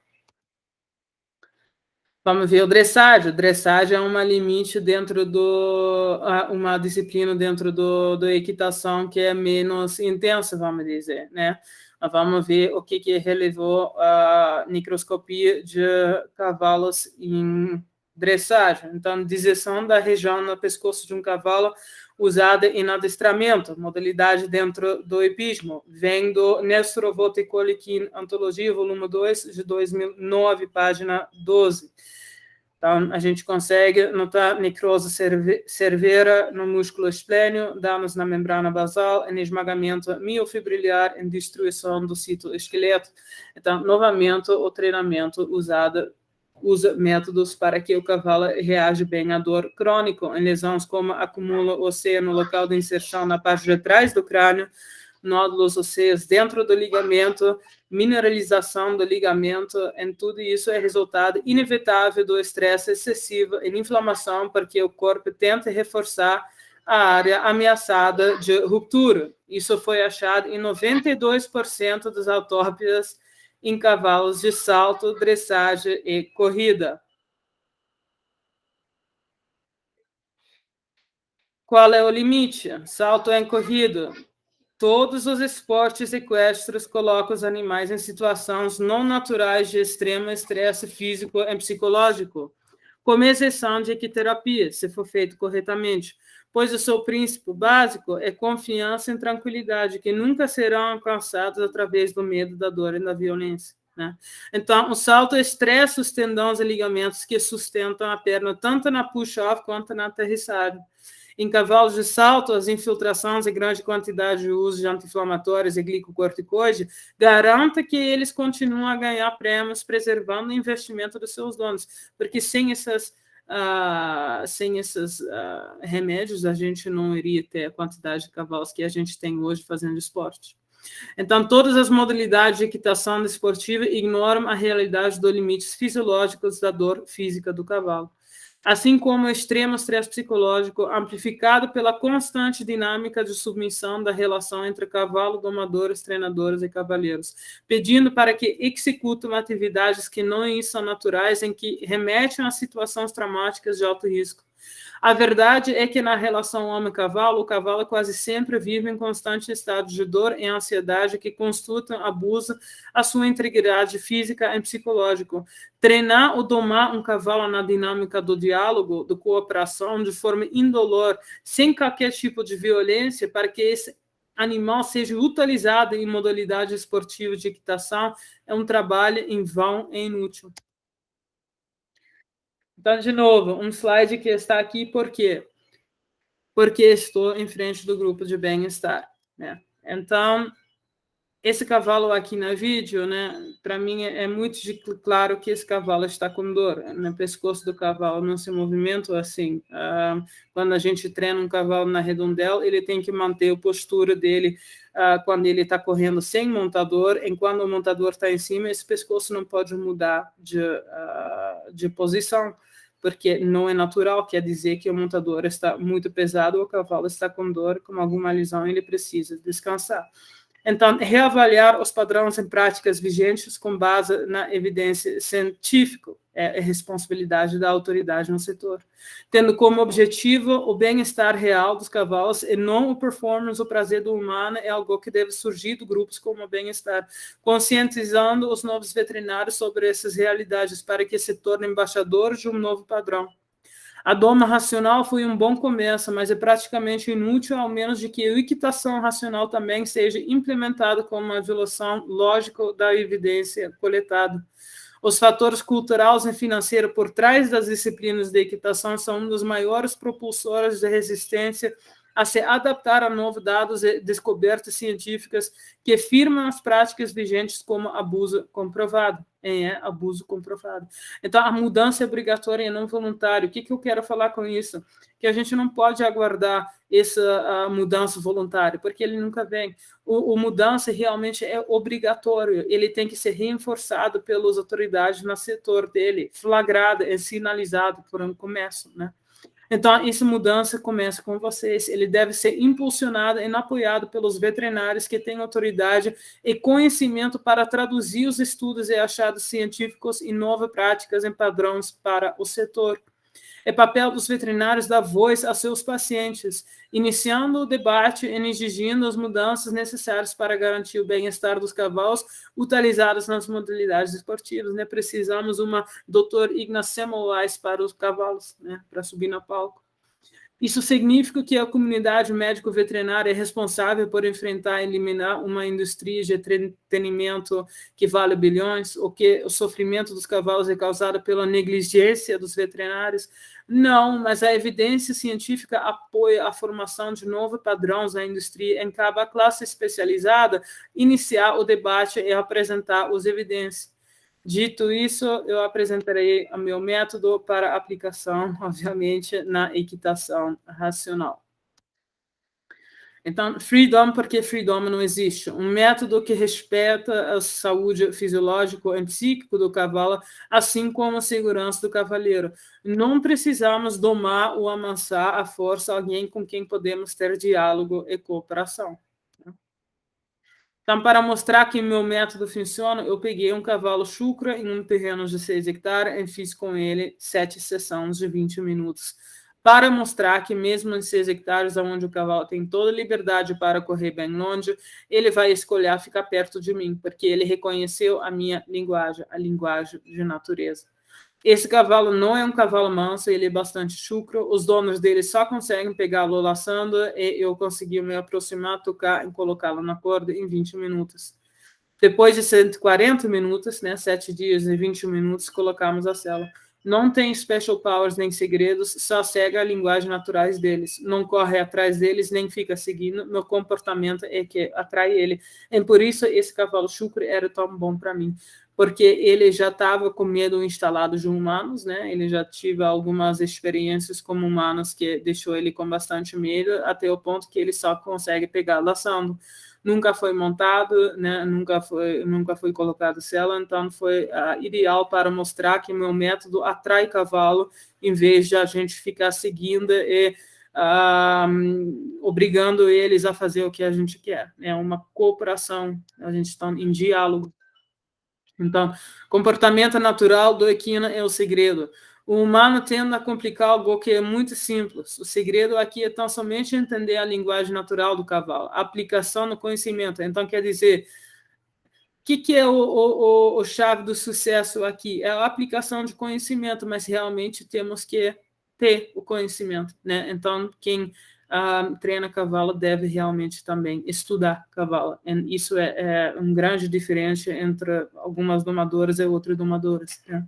Vamos ver o dressage. O dressage é uma limite dentro uma disciplina dentro do equitação que é menos intensa, vamos dizer, né? Vamos ver o que relevou a microscopia de cavalos em dressagem. Então, direção da região no pescoço de um cavalo usada em adestramento, modalidade dentro do hipismo, vem do Nestor Votekolikin, Antologia, volume 2, de 2009, página 12. Então, a gente consegue notar necrose cerveira no músculo esplênio, danos na membrana basal, em esmagamento miofibrilar, em destruição do citoesqueleto. Então, novamente, o treinamento usado usa métodos para que o cavalo reaja bem à dor crônica, em lesões como acúmulo ósseo no local de inserção na parte de trás do crânio, nódulos ósseos dentro do ligamento, mineralização do ligamento, em tudo isso é resultado inevitável do estresse excessivo e inflamação, porque o corpo tenta reforçar a área ameaçada de ruptura. Isso foi achado em 92% das autópsias em cavalos de salto, dressagem e corrida. Qual é o limite? Salto em corrida. Todos os esportes equestres colocam os animais em situações não naturais de extremo estresse físico e psicológico, como exceção de equiterapia, se for feito corretamente, pois o seu princípio básico é confiança e tranquilidade, que nunca serão alcançados através do medo, da dor e da violência. Né? Então, o salto estressa os tendões e ligamentos que sustentam a perna, tanto na push-off quanto na aterrissagem. Em cavalos de salto, as infiltrações e grande quantidade de uso de anti-inflamatórios e glicocorticoide garanta que eles continuam a ganhar prêmios, preservando o investimento dos seus donos, porque sem esses remédios, a gente não iria ter a quantidade de cavalos que a gente tem hoje fazendo esporte. Então, todas as modalidades de equitação desportiva ignoram a realidade dos limites fisiológicos da dor física do cavalo, assim como o extremo estresse psicológico amplificado pela constante dinâmica de submissão da relação entre cavalo, domadores, treinadores e cavaleiros, pedindo para que executem atividades que não são naturais, em que remetem a situações traumáticas de alto risco. A verdade é que na relação homem-cavalo, o cavalo quase sempre vive em constante estado de dor e ansiedade que constituem abuso à sua integridade física e psicológica. Treinar ou domar um cavalo na dinâmica do diálogo, da cooperação, de forma indolor, sem qualquer tipo de violência, para que esse animal seja utilizado em modalidade esportiva de equitação, é um trabalho em vão e inútil. Então, de novo, um slide que está aqui, por quê? Porque estou em frente do grupo de bem-estar, né? Então, esse cavalo aqui no vídeo, né, para mim é muito claro que esse cavalo está com dor. No pescoço do cavalo não se movimenta assim. Quando a gente treina um cavalo na redondela, ele tem que manter a postura dele quando ele está correndo sem montador. Enquanto o montador está em cima, esse pescoço não pode mudar de posição, porque não é natural, quer dizer que o montador está muito pesado, o cavalo está com dor, com alguma lesão, ele precisa descansar. Então, reavaliar os padrões em práticas vigentes com base na evidência científica é a responsabilidade da autoridade no setor, tendo como objetivo o bem-estar real dos cavalos e não o performance, o prazer do humano é algo que deve surgir de grupos como o bem-estar, conscientizando os novos veterinários sobre essas realidades para que se tornem embaixadores de um novo padrão. A doma racional foi um bom começo, mas é praticamente inútil, ao menos de que a equitação racional também seja implementada como uma evolução lógica da evidência coletada. Os fatores culturais e financeiros por trás das disciplinas de equitação são um dos maiores propulsores de resistência a se adaptar a novos dados e descobertas científicas que afirmam as práticas vigentes como abuso comprovado. Abuso comprovado. Então, a mudança é obrigatória e não voluntária. O que eu quero falar com isso? Que a gente não pode aguardar essa mudança voluntária, porque ele nunca vem. O mudança realmente é obrigatório, ele tem que ser reforçado pelas autoridades no setor dele, flagrado e sinalizado por um começo, né? Então, essa mudança começa com vocês. Ele deve ser impulsionado e apoiado pelos veterinários que têm autoridade e conhecimento para traduzir os estudos e achados científicos em novas práticas e padrões para o setor. É papel dos veterinários dar voz a seus pacientes, iniciando o debate e exigindo as mudanças necessárias para garantir o bem-estar dos cavalos utilizados nas modalidades esportivas. Né? Precisamos uma Dr. Ignaz Semmelweis para os cavalos, né? Para subir no palco. Isso significa que a comunidade médico-veterinária é responsável por enfrentar e eliminar uma indústria de entretenimento que vale bilhões, ou que o sofrimento dos cavalos é causado pela negligência dos veterinários? Não, mas a evidência científica apoia a formação de novos padrões na indústria em cada classe especializada, iniciar o debate e apresentar as evidências. Dito isso, eu apresentarei o meu método para aplicação, obviamente, na equitação racional. Então, freedom, porque freedom não existe. Um método que respeita a saúde fisiológica e psíquica do cavalo, assim como a segurança do cavaleiro. Não precisamos domar ou amansar à força alguém com quem podemos ter diálogo e cooperação. Então, para mostrar que meu método funciona, eu peguei um cavalo chucra em um terreno de 6 hectares e fiz com ele 7 sessões de 20 minutos. Para mostrar que mesmo em 6 hectares, onde o cavalo tem toda a liberdade para correr bem longe, ele vai escolher ficar perto de mim, porque ele reconheceu a minha linguagem, a linguagem de natureza. Esse cavalo não é um cavalo manso, ele é bastante chucro, os donos dele só conseguem pegá-lo laçando e eu consegui me aproximar, tocar e colocá-lo na corda em 20 minutos. Depois de 140 minutos, né, 7 dias e 20 minutos, colocamos a sela. Não tem special powers nem segredos, só segue a linguagem naturais deles. Não corre atrás deles, nem fica seguindo. Meu comportamento é que atrai ele. E por isso esse cavalo chucro era tão bom para mim, porque ele já estava com medo instalado de humanos, né? Ele já tive algumas experiências como humanos que deixou ele com bastante medo, até o ponto que ele só consegue pegar laçando. Nunca foi montado, né? Nunca foi colocado sela, então foi ideal para mostrar que meu método atrai cavalo, em vez de a gente ficar seguindo e obrigando eles a fazer o que a gente quer. É uma cooperação, a gente está em diálogo. Então, comportamento natural do equino é o segredo. O humano tende a complicar algo que é muito simples. O segredo aqui é tão somente entender a linguagem natural do cavalo, a aplicação no conhecimento. Então, quer dizer, o que é o chave do sucesso aqui? É a aplicação de conhecimento, mas realmente temos que ter o conhecimento, né? Então, quem treina cavalo deve realmente também estudar cavalo. E isso é uma grande diferença entre algumas domadoras e outras domadoras, né?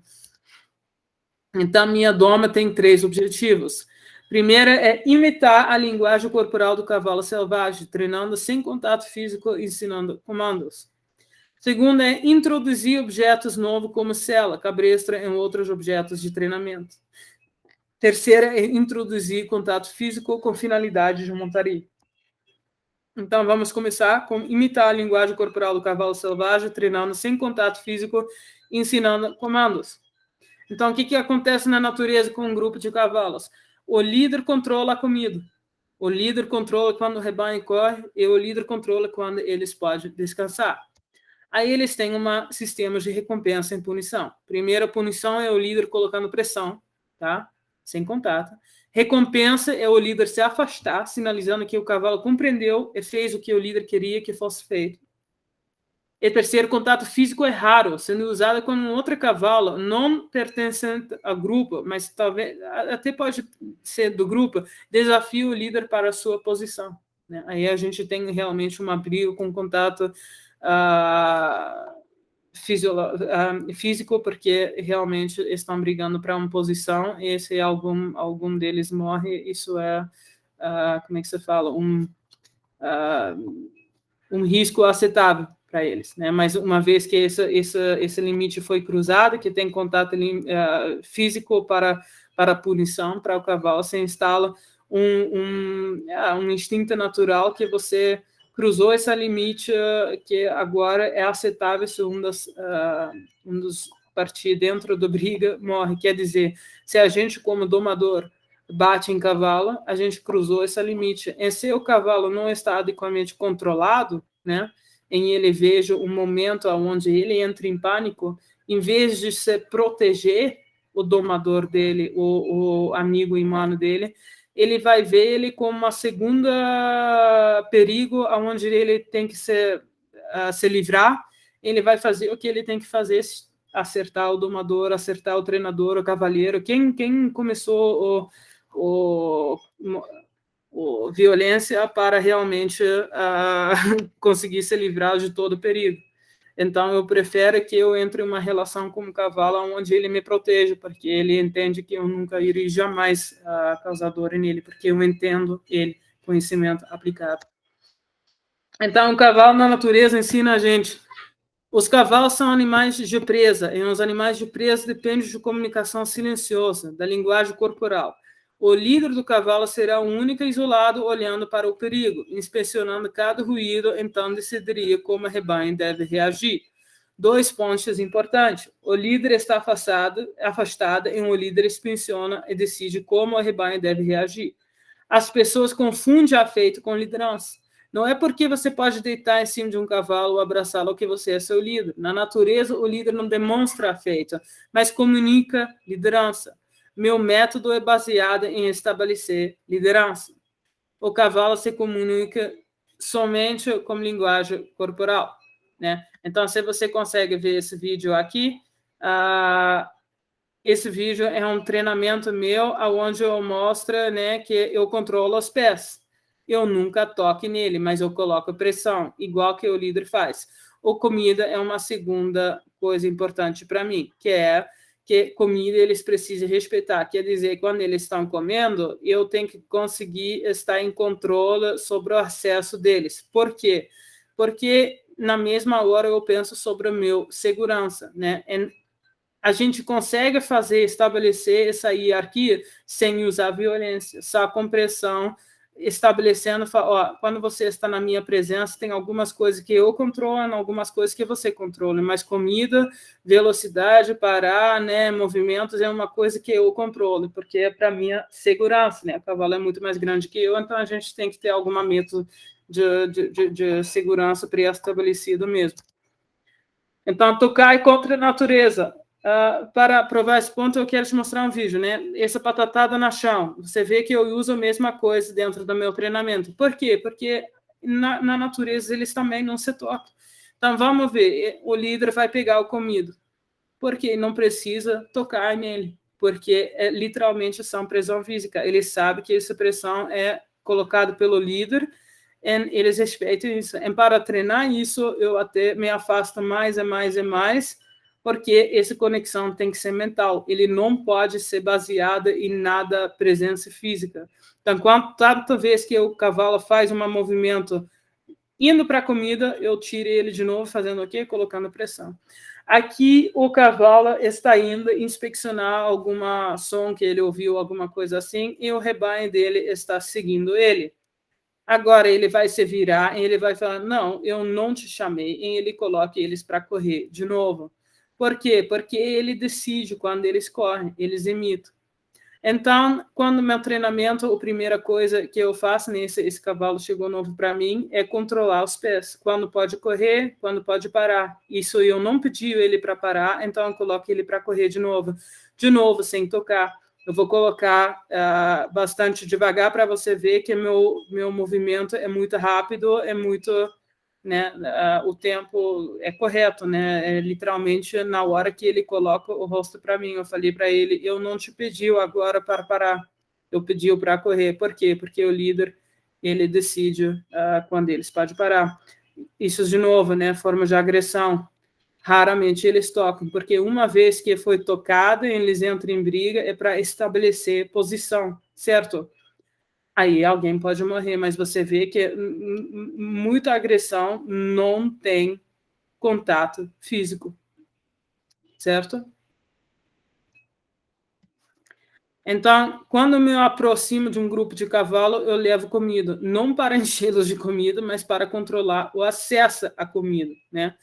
Então, minha doma tem 3 objetivos. Primeiro é imitar a linguagem corporal do cavalo selvagem, treinando sem contato físico, ensinando comandos. Segundo é introduzir objetos novos como sela, cabrestra e outros objetos de treinamento. Terceira é introduzir contato físico com finalidade de montaria. Então, vamos começar com imitar a linguagem corporal do cavalo selvagem, treinando sem contato físico, ensinando comandos. Então, o que acontece na natureza com um grupo de cavalos? O líder controla a comida. O líder controla quando o rebanho corre e o líder controla quando eles podem descansar. Aí eles têm um sistema de recompensa e punição. Primeira punição é o líder colocando pressão, tá? Sem contato. Recompensa é o líder se afastar, sinalizando que o cavalo compreendeu e fez o que o líder queria que fosse feito. E terceiro, contato físico é raro, sendo usado com um outro cavalo não pertencente ao grupo, mas talvez até pode ser do grupo, desafia o líder para a sua posição, né? Aí a gente tem realmente uma briga com contato físico, porque realmente estão brigando para uma posição, e se algum deles morre, isso é, como é que se fala, um risco aceitável para eles, né? Mas uma vez que esse limite foi cruzado, que tem contato físico para punição, para o cavalo, se instala um instinto natural que você cruzou esse limite que agora é aceitável se um dos partir dentro do briga morre. Quer dizer, se a gente, como domador, bate em cavalo, a gente cruzou esse limite. E se o cavalo não está adequadamente controlado, né, em ele veja um momento onde ele entra em pânico, em vez de se proteger o domador dele, o amigo humano dele, ele vai ver ele como uma segunda perigo, onde ele tem que se livrar, ele vai fazer o que ele tem que fazer, acertar o domador, acertar o treinador, o cavalheiro. Quem começou violência para realmente conseguir se livrar de todo o perigo. Então, eu prefiro que eu entre em uma relação com o cavalo onde ele me proteja, porque ele entende que eu nunca irei jamais causar dor nele, porque eu entendo ele, conhecimento aplicado. Então, o cavalo na natureza ensina a gente Os cavalos são animais de presa, e os animais de presa dependem de comunicação silenciosa, da linguagem corporal. O líder do cavalo será o único isolado, olhando para o perigo, inspecionando cada ruído, então decidiria como o rebanho deve reagir. 2 pontos importantes. O líder está afastado e o líder inspeciona e decide como o rebanho deve reagir. As pessoas confundem afeto com liderança. Não é porque você pode deitar em cima de um cavalo ou abraçá-lo que você é seu líder. Na natureza, o líder não demonstra afeto, mas comunica liderança. Meu método é baseado em estabelecer liderança. O cavalo se comunica somente com linguagem corporal, né? Então, se você consegue ver esse vídeo aqui, esse vídeo é um treinamento meu, onde eu mostro, né, que eu controlo os pés. Eu nunca toco nele, mas eu coloco pressão, igual que o líder faz. O comida é uma segunda coisa importante para mim, que é que comida eles precisam respeitar. Quer dizer, quando eles estão comendo, eu tenho que conseguir estar em controle sobre o acesso deles. Por quê? Porque na mesma hora eu penso sobre o meu segurança, né? A gente consegue estabelecer essa hierarquia sem usar violência, só com pressão, estabelecendo, ó, quando você está na minha presença, tem algumas coisas que eu controlo, algumas coisas que você controla, mas comida, velocidade, parar, né, movimentos é uma coisa que eu controlo, porque é para minha segurança, né? O cavalo é muito mais grande que eu, então a gente tem que ter algum método de segurança pré-estabelecido mesmo. Então, tocar contra a natureza. Para provar esse ponto, eu quero te mostrar um vídeo, né? Essa patatada no chão. Você vê que eu uso a mesma coisa dentro do meu treinamento. Por quê? Porque na natureza eles também não se tocam. Então, vamos ver. O líder vai pegar o comido. Porque não precisa tocar nele. Porque literalmente são pressão física. Ele sabe que essa pressão é colocada pelo líder, eles respeitam isso. E para treinar isso, eu até me afasto mais e mais, porque essa conexão tem que ser mental. Ele não pode ser baseada em nada presença física. Então, tanta vez que o cavalo faz um movimento indo para a comida, eu tiro ele de novo, fazendo o quê? Colocando pressão. Aqui, o cavalo está indo inspecionar alguma som que ele ouviu, alguma coisa assim, e o rebanho dele está seguindo ele. Agora ele vai se virar e ele vai falar, não, eu não te chamei, e ele coloca eles para correr de novo. Por quê? Porque ele decide quando eles correm, eles imitam. Então, quando meu treinamento, a primeira coisa que eu faço esse cavalo chegou novo para mim é controlar os pés. Quando pode correr, quando pode parar. Isso eu não pedi ele para parar, então eu coloco ele para correr de novo sem tocar. Eu vou colocar bastante devagar para você ver que meu movimento é muito rápido, é muito, né, o tempo é correto, né? É literalmente na hora que ele coloca o rosto para mim. Eu falei para ele, eu não te pedi agora para parar, eu pedi para correr. Por quê? Porque o líder, ele decide quando eles podem parar. Isso, de novo, né, forma de agressão. Raramente eles tocam, porque uma vez que foi tocado, eles entram em briga, é para estabelecer posição, certo? Aí alguém pode morrer, mas você vê que muita agressão não tem contato físico, certo? Então, quando me aproximo de um grupo de cavalo, eu levo comida, não para enchê-los de comida, mas para controlar o acesso à comida, né?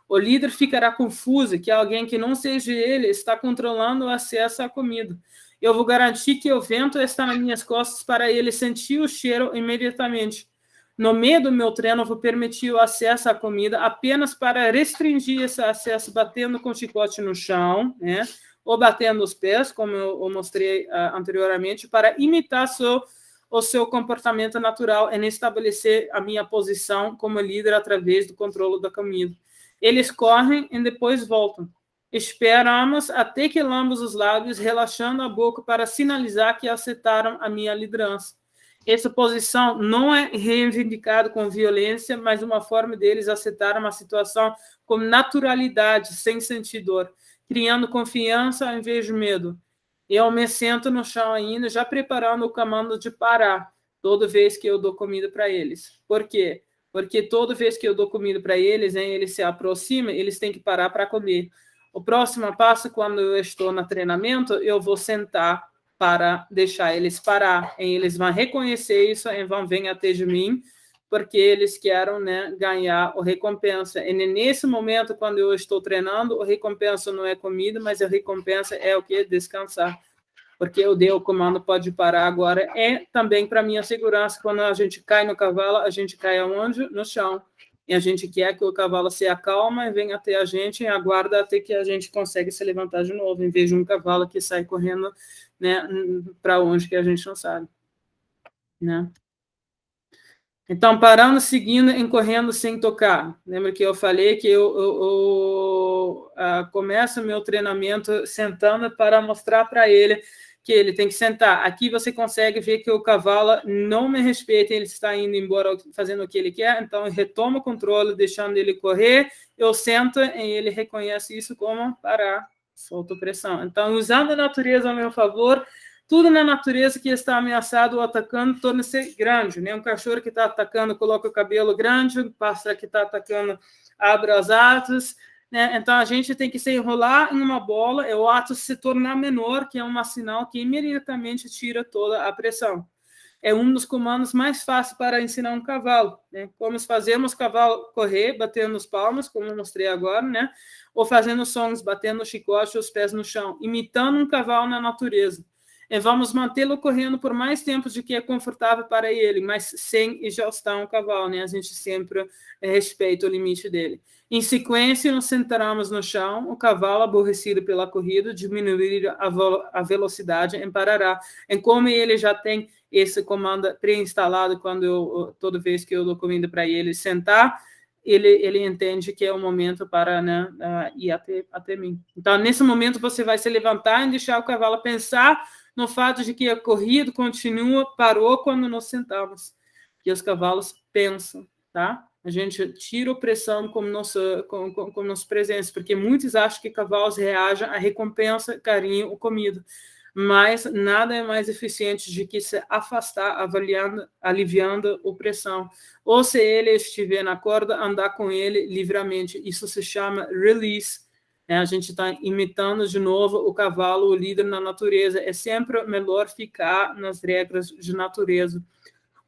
O líder ficará confuso que alguém que não seja ele está controlando o acesso à comida. Eu vou garantir que o vento está nas minhas costas para ele sentir o cheiro imediatamente. No meio do meu treino, eu vou permitir o acesso à comida apenas para restringir esse acesso, batendo com o chicote no chão, né? Ou batendo os pés, como eu mostrei anteriormente, para imitar o seu comportamento natural em estabelecer a minha posição como líder através do controle da comida. Eles correm e depois voltam. Esperamos até que lambamos os lábios, relaxando a boca para sinalizar que aceitaram a minha liderança. Essa posição não é reivindicada com violência, mas uma forma deles aceitar uma situação com naturalidade, sem sentir dor, criando confiança ao invés de medo. Eu me sento no chão ainda, já preparando o comando de parar, toda vez que eu dou comida para eles. Por quê? porque toda vez que eu dou comida para eles, eles se aproximam, eles têm que parar para comer. O próximo passo, quando eu estou no treinamento, eu vou sentar para deixar eles parar. E eles vão reconhecer isso e vão vir até de mim, porque eles querem, né, ganhar a recompensa. E nesse momento, quando eu estou treinando, a recompensa não é comida, mas a recompensa é o quê? Descansar. Porque eu dei o comando, pode parar agora. É também para minha segurança, quando a gente cai no cavalo, a gente cai aonde? No chão. E a gente quer que o cavalo se acalma e venha até a gente e aguarda até que a gente consegue se levantar de novo, em vez de um cavalo que sai correndo, né, para onde que a gente não sabe. Né? Então, parando, seguindo e correndo sem tocar. Lembra que eu falei que eu começo o meu treinamento sentando para mostrar para ele que ele tem que sentar. Aqui você consegue ver que o cavalo não me respeita, ele está indo embora fazendo o que ele quer, então eu retomo o controle, deixando ele correr, eu sento e ele reconhece isso como parar, solto pressão. Então, usando a natureza ao meu favor, tudo na natureza que está ameaçado ou atacando torna-se grande. Né? Um cachorro que está atacando coloca o cabelo grande, um pássaro que está atacando abre as asas. Né? Então, a gente tem que se enrolar em uma bola e o ato se tornar menor, que é um sinal que imediatamente tira toda a pressão. É um dos comandos mais fáceis para ensinar um cavalo. Né? Como fazemos o cavalo correr, batendo as palmas, como eu mostrei agora, né? Ou fazendo sons, batendo o chicote e os pés no chão, imitando um cavalo na natureza. E vamos mantê-lo correndo por mais tempo do que é confortável para ele, mas sem exaustar o cavalo, né? A gente sempre respeita o limite dele. Em sequência, nos sentaremos no chão, o cavalo, aborrecido pela corrida, diminuir a velocidade e parará. E como ele já tem esse comando pré-instalado, toda vez que eu dou comida para ele sentar, ele entende que é o momento para, né, ir até mim. Então, nesse momento, você vai se levantar e deixar o cavalo pensar no fato de que a corrida continua, parou quando nos sentamos. Que os cavalos pensam, tá? A gente tira a pressão como nossa presença, porque muitos acham que cavalos reagem à recompensa, carinho ou comida. Mas nada é mais eficiente do que se afastar, aliviando a pressão. Ou se ele estiver na corda, andar com ele livremente. Isso se chama release. A gente está imitando de novo o cavalo, o líder na natureza. É sempre melhor ficar nas regras de natureza.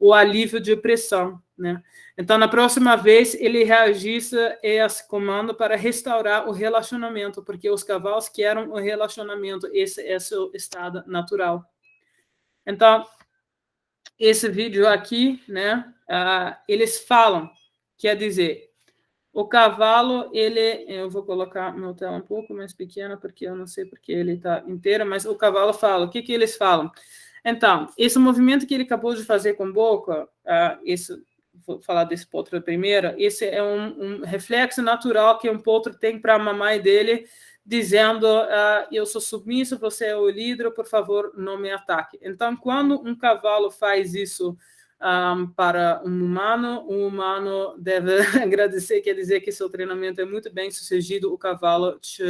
O alívio de pressão. Né? Então, na próxima vez, ele reajusta esse comando para restaurar o relacionamento, porque os cavalos querem o relacionamento. Esse é o seu estado natural. Então, esse vídeo aqui, né, eles falam, quer dizer, o cavalo, eu vou colocar meu tela um pouco mais pequena, porque eu não sei porque ele está inteiro, mas o cavalo fala, o que eles falam? Então, esse movimento que ele acabou de fazer com a boca, vou falar desse potro primeiro, esse é um reflexo natural que um potro tem para a mamãe dele, dizendo, eu sou submisso, você é o líder, por favor, não me ataque. Então, quando um cavalo faz isso para um humano deve agradecer, quer dizer que seu treinamento é muito bem sucedido, o cavalo te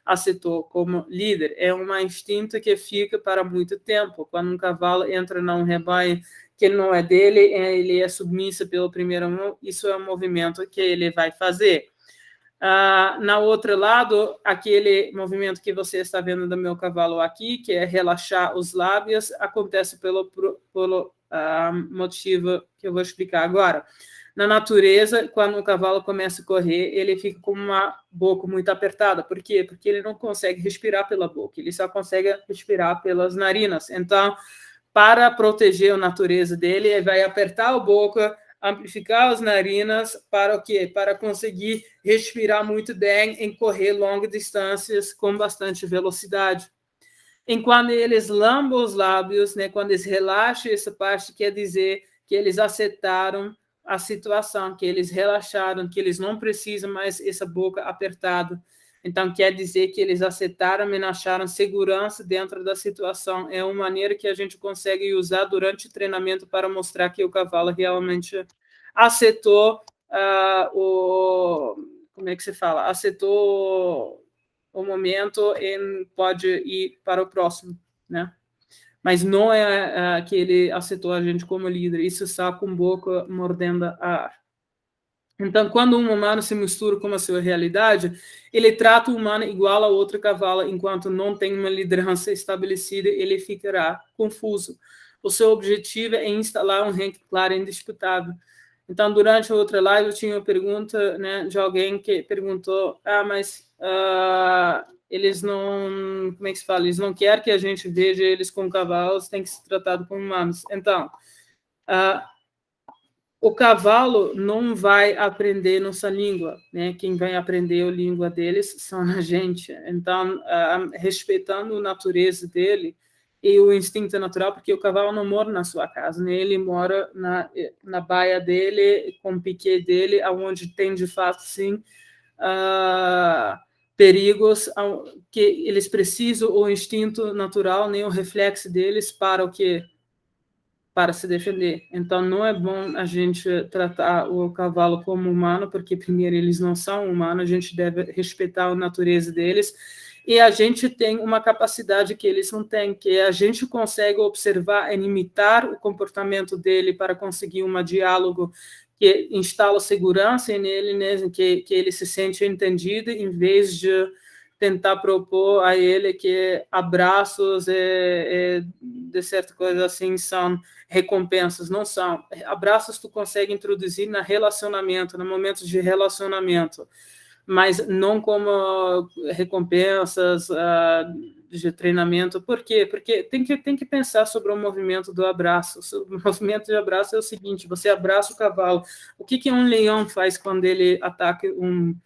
aceitou como líder. É um instinto que fica para muito tempo. Quando um cavalo entra num rebanho que não é dele, ele é submisso pelo primeiro mão, isso é um movimento que ele vai fazer. Na outro lado, aquele movimento que você está vendo do meu cavalo aqui, que é relaxar os lábios, acontece pelo motivo que eu vou explicar agora. Na natureza, quando o cavalo começa a correr, ele fica com uma boca muito apertada. Por quê? Porque ele não consegue respirar pela boca, ele só consegue respirar pelas narinas. Então, para proteger a natureza dele, ele vai apertar a boca, amplificar as narinas para o quê? Para conseguir respirar muito bem e correr longas distâncias com bastante velocidade. Enquanto eles lambem os lábios, né, quando eles relaxam essa parte, quer dizer que eles aceitaram a situação, que eles relaxaram, que eles não precisam mais essa boca apertada. Então, quer dizer que eles aceitaram e acharam segurança dentro da situação. É uma maneira que a gente consegue usar durante o treinamento para mostrar que o cavalo realmente aceitou como é que se fala? Aceitou o momento e pode ir para o próximo, né? Mas não é que ele aceitou a gente como líder, isso só com boca mordendo a ar. Então, quando um humano se mistura com a sua realidade, ele trata o humano igual a outro cavalo, enquanto não tem uma liderança estabelecida, ele ficará confuso. O seu objetivo é instalar um ranking claro e indisputável. Então, durante a outra live, eu tinha uma pergunta, né, de alguém que perguntou, mas eles não, como é que se fala? Eles não querem que a gente veja eles como cavalos, tem que ser tratado como humanos. Então, o cavalo não vai aprender nossa língua, né? Quem vai aprender a língua deles são a gente. Então, respeitando a natureza dele e o instinto natural, porque o cavalo não mora na sua casa, né? Ele mora na baia dele, com o piquet dele, aonde tem, de fato, sim, perigos que eles precisam, o instinto natural, nem o reflexo deles para o quê? Para se defender. Então, não é bom a gente tratar o cavalo como humano, porque, primeiro, eles não são humanos, a gente deve respeitar a natureza deles, e a gente tem uma capacidade que eles não têm, que a gente consegue observar e imitar o comportamento dele para conseguir um diálogo que instala segurança nele, né, que ele se sente entendido, em vez de tentar propor a ele que abraços de certa coisa assim são recompensas. Não são. Abraços tu consegue introduzir no relacionamento, no momento de relacionamento, mas não como recompensas de treinamento. Por quê? Porque tem que pensar sobre o movimento do abraço. O movimento de abraço é o seguinte: você abraça o cavalo. O que um leão faz quando ele ataca um...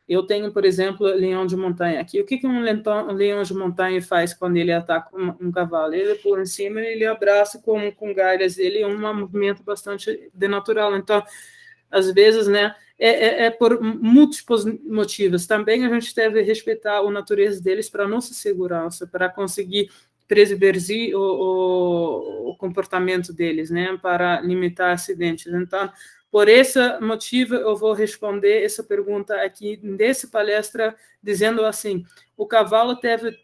Eu tenho, por exemplo, leão de montanha aqui. O que um leão de montanha faz quando ele ataca um cavalo? Ele pula em cima e ele abraça com galhas. Ele é um movimento bastante natural. Então, às vezes, né, é por múltiplos motivos. Também a gente deve respeitar a natureza deles para nossa segurança, para conseguir preservar o comportamento deles, né, para limitar acidentes. Então, por esse motivo, eu vou responder essa pergunta aqui nessa palestra, dizendo assim: o cavalo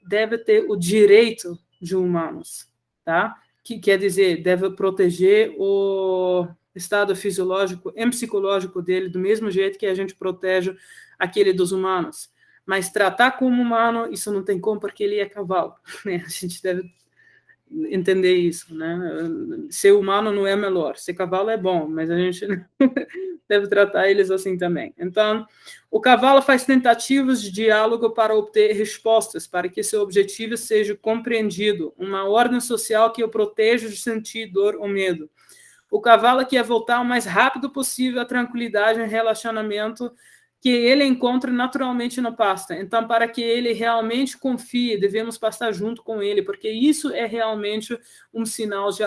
deve ter o direito de humanos, tá? Que quer dizer, deve proteger o estado fisiológico e psicológico dele do mesmo jeito que a gente protege aquele dos humanos. Mas tratar como humano, isso não tem como, porque ele é cavalo, né? A gente deve entender isso, né? Ser humano não é melhor, ser cavalo é bom, mas a gente deve tratar eles assim também. Então, o cavalo faz tentativas de diálogo para obter respostas, para que seu objetivo seja compreendido, uma ordem social que o proteja de sentir dor ou medo. O cavalo quer voltar o mais rápido possível à tranquilidade e relacionamento que ele encontra naturalmente no pasto. Então, para que ele realmente confie, devemos passar junto com ele, porque isso é realmente um sinal de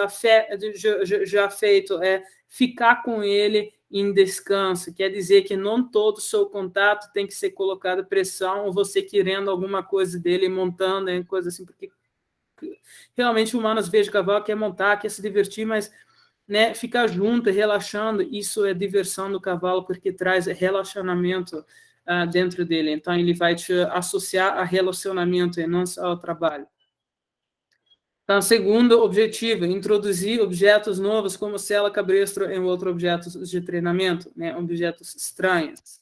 afeto, é ficar com ele em descanso. Quer dizer que não todo o seu contato tem que ser colocado pressão, ou você querendo alguma coisa dele, montando, coisa assim, porque realmente humanos vejam cavalo, quer montar, quer se divertir, mas... né, ficar junto, relaxando, isso é diversão do cavalo, porque traz relacionamento dentro dele. Então, ele vai te associar a relacionamento e não só ao trabalho. Então, segundo objetivo, introduzir objetos novos, como cela, cabresto e outros objetos de treinamento, né, objetos estranhos.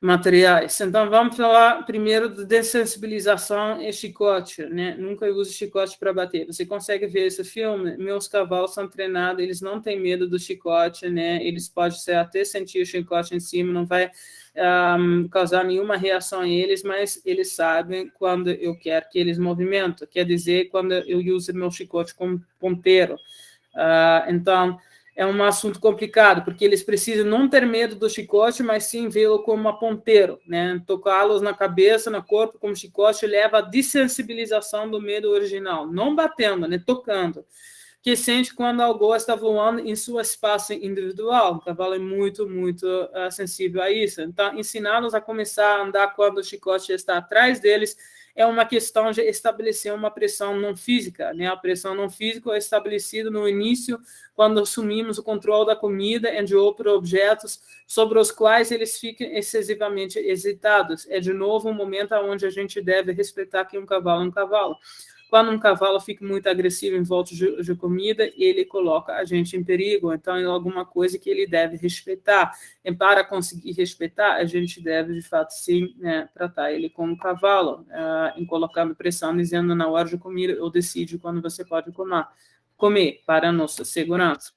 Materiais. Então, vamos falar primeiro de dessensibilização e chicote, né? Nunca use chicote para bater. Você consegue ver esse filme? Meus cavalos são treinados, eles não têm medo do chicote, né? Eles podem até sentir o chicote em cima, não vai causar nenhuma reação a eles, mas eles sabem quando eu quero que eles movimentem. Quer dizer, quando eu uso meu chicote como ponteiro. Então, é um assunto complicado, porque eles precisam não ter medo do chicote, mas sim vê-lo como uma ponteiro, né? Tocá-los na cabeça, no corpo, como chicote, leva à dessensibilização do medo original, não batendo, né? Tocando, que sente quando algo está voando em seu espaço individual. O cavalo é muito, muito sensível a isso. Então, ensiná-los a começar a andar quando o chicote está atrás deles é uma questão de estabelecer uma pressão não física, né? A pressão não física é estabelecida no início, quando assumimos o controle da comida e de outros objetos sobre os quais eles ficam excessivamente excitados. É, de novo, um momento onde a gente deve respeitar que um cavalo é um cavalo. Quando um cavalo fica muito agressivo em volta de comida, ele coloca a gente em perigo, então é alguma coisa que ele deve respeitar. E para conseguir respeitar, a gente deve, de fato, sim, né, tratar ele como um cavalo, em colocando pressão, dizendo na hora de comer, eu decido quando você pode comer para a nossa segurança.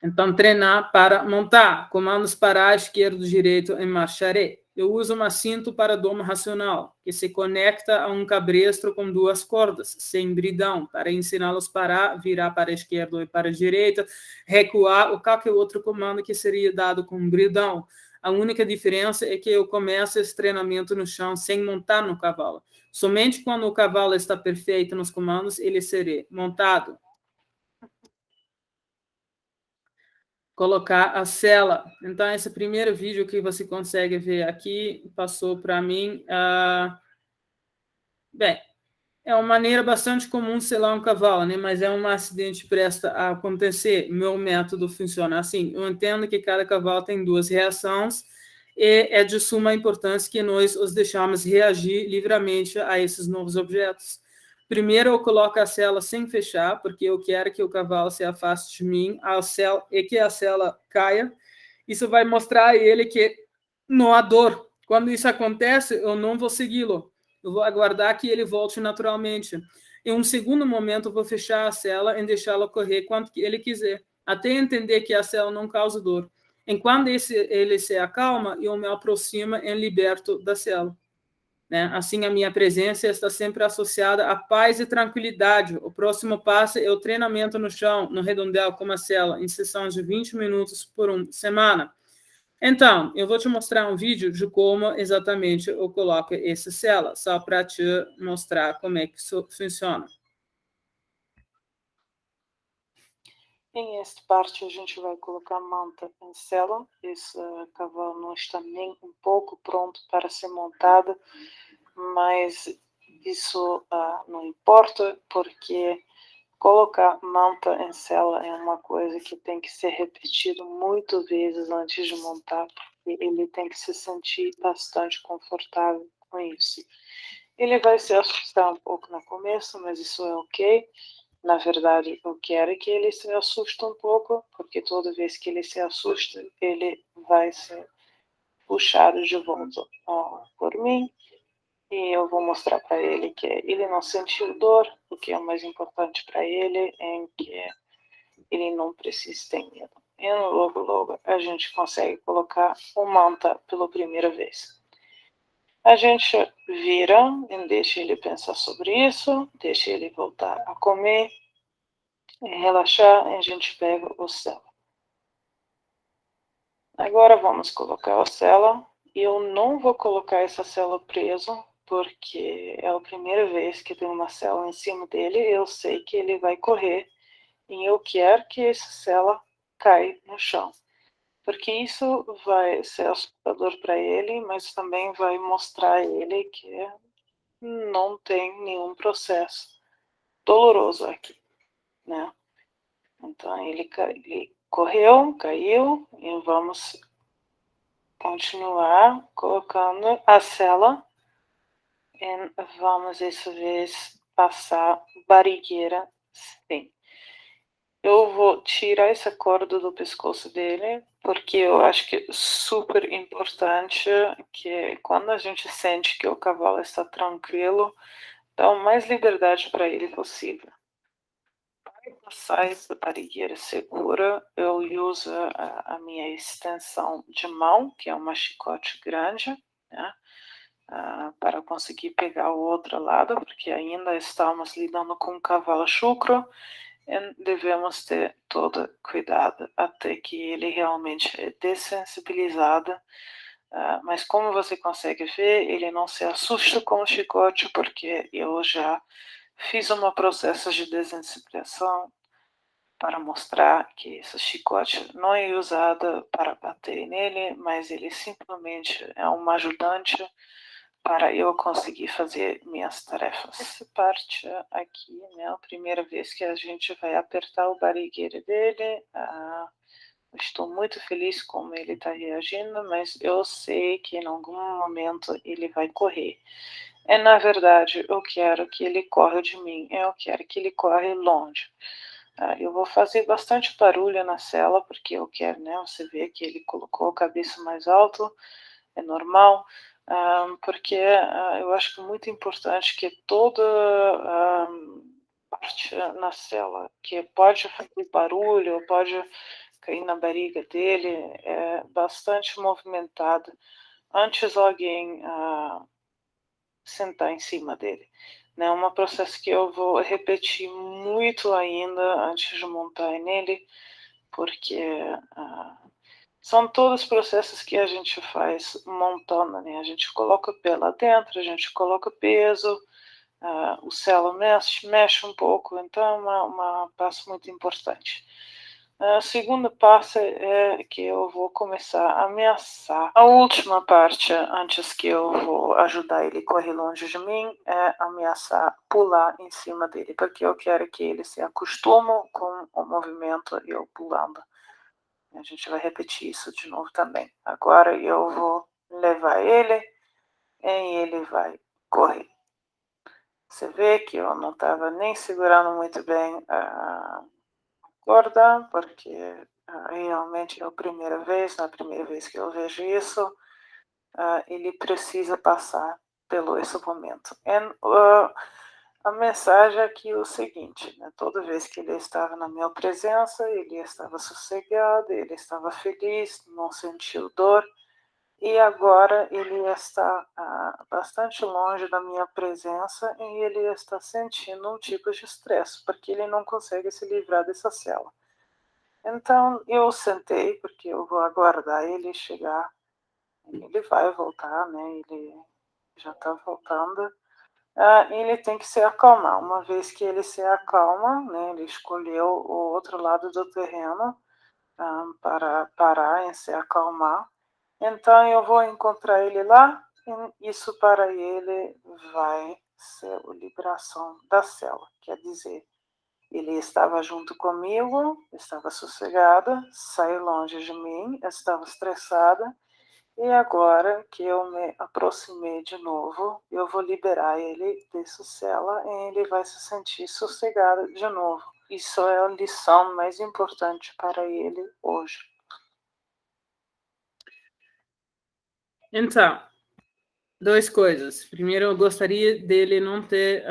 Então, treinar para montar, comandos para a esquerda e direito em marcharé. Eu uso um cinto para domo racional, que se conecta a um cabresto com 2 cordas, sem bridão, para ensiná-los a parar, virar para a esquerda e para a direita, recuar, ou qualquer outro comando que seria dado com bridão. A única diferença é que eu começo esse treinamento no chão sem montar no cavalo. Somente quando o cavalo está perfeito nos comandos, ele será montado. Colocar a cela. Então, esse primeiro vídeo que você consegue ver aqui passou para mim. Bem, é uma maneira bastante comum selar um cavalo, né? Mas é um acidente presta a acontecer. Meu método funciona assim. Eu entendo que cada cavalo tem 2 reações e é de suma importância que nós os deixamos reagir livremente a esses novos objetos. Primeiro, eu coloco a cela sem fechar, porque eu quero que o cavalo se afaste de mim e que a cela caia. Isso vai mostrar a ele que não há dor. Quando isso acontece, eu não vou segui-lo. Eu vou aguardar que ele volte naturalmente. Em um segundo momento, eu vou fechar a cela e deixá-lo correr quanto ele quiser, até entender que a cela não causa dor. Enquanto ele se acalma, eu me aproximo e liberto da cela. Né? Assim, a minha presença está sempre associada a paz e tranquilidade. O próximo passo é o treinamento no chão, no redondel, com a cela, em sessões de 20 minutos por uma semana. Então, eu vou te mostrar um vídeo de como exatamente eu coloco essa cela, só para te mostrar como é que isso funciona. Em esta parte a gente vai colocar a manta em cela. Esse cavalo não está nem um pouco pronto para ser montado, mas isso não importa, porque colocar manta em cela é uma coisa que tem que ser repetido muitas vezes antes de montar, porque ele tem que se sentir bastante confortável com isso. Ele vai se assustar um pouco no começo, mas isso é ok. Na verdade, eu quero que ele se assuste um pouco, porque toda vez que ele se assusta, ele vai ser puxado de volta por mim. E eu vou mostrar para ele que ele não sentiu dor, o que é o mais importante para ele é que ele não precisa ter medo. E logo a gente consegue colocar o manta pela primeira vez. A gente vira e deixa ele pensar sobre isso, deixa ele voltar a comer, relaxar, e a gente pega o selo. Agora vamos colocar a cela. Eu não vou colocar essa cela preso, porque é a primeira vez que tem uma cela em cima dele. Eu sei que ele vai correr e eu quero que essa cela caia no chão. Porque isso vai ser assustador para ele, mas também vai mostrar a ele que não tem nenhum processo doloroso aqui, né? Então ele correu, caiu e vamos continuar colocando a cela e vamos dessa vez passar barrigueira sim. Eu vou tirar essa corda do pescoço dele, porque eu acho que é super importante que quando a gente sente que o cavalo está tranquilo, dá o mais liberdade para ele possível. Para passar essa barrigueira segura, eu uso a minha extensão de mão, que é uma chicote grande, né? Para conseguir pegar o outro lado, porque ainda estamos lidando com um cavalo chucro, devemos ter todo cuidado até que ele realmente é dessensibilizado. Mas como você consegue ver, ele não se assusta com o chicote, porque eu já fiz um processo de desensibilização para mostrar que esse chicote não é usado para bater nele, mas ele simplesmente é um ajudante para eu conseguir fazer minhas tarefas. Essa parte aqui, né, a primeira vez que a gente vai apertar o barrigueiro dele, estou muito feliz como ele está reagindo, mas eu sei que em algum momento ele vai correr. Na verdade, eu quero que ele corra de mim, eu quero que ele corra longe. Eu vou fazer bastante barulho na cela, porque eu quero, né? Você vê que ele colocou a cabeça mais alto, é normal, porque eu acho que é muito importante que toda parte na cela que pode fazer barulho, pode cair na barriga dele, é bastante movimentada. Antes alguém sentar em cima dele. É um processo que eu vou repetir muito ainda antes de montar nele, porque são todos os processos que a gente faz montando, né? A gente coloca o pé lá dentro, a gente coloca peso, o celo mexe um pouco, então é um passo muito importante. O segundo passo é que eu vou começar a ameaçar. A última parte, antes que eu vou ajudar ele a correr longe de mim, é ameaçar pular em cima dele, porque eu quero que ele se acostume com o movimento e eu pulando. A gente vai repetir isso de novo também. Agora eu vou levar ele e ele vai correr. Você vê que eu não estava nem segurando muito bem a corda, porque realmente é a primeira vez, na primeira vez que eu vejo isso, ele precisa passar pelo esse momento. A mensagem aqui é o seguinte, né? Toda vez que ele estava na minha presença, ele estava sossegado, ele estava feliz, não sentiu dor, e agora ele está bastante longe da minha presença e ele está sentindo um tipo de estresse, porque ele não consegue se livrar dessa cela. Então eu sentei, porque eu vou aguardar ele chegar. Ele vai voltar, né? Ele já está voltando. Ele tem que se acalmar. Uma vez que ele se acalma, né? Ele escolheu o outro lado do terreno para parar e se acalmar. Então eu vou encontrar ele lá. E isso para ele vai ser a liberação da cela. Quer dizer, ele estava junto comigo, estava sossegada, saiu longe de mim, estava estressada, e agora que eu me aproximei de novo, eu vou liberar ele dessa cela e ele vai se sentir sossegado de novo. Isso é a lição mais importante para ele hoje. Então, duas coisas. Primeiro, eu gostaria dele não ter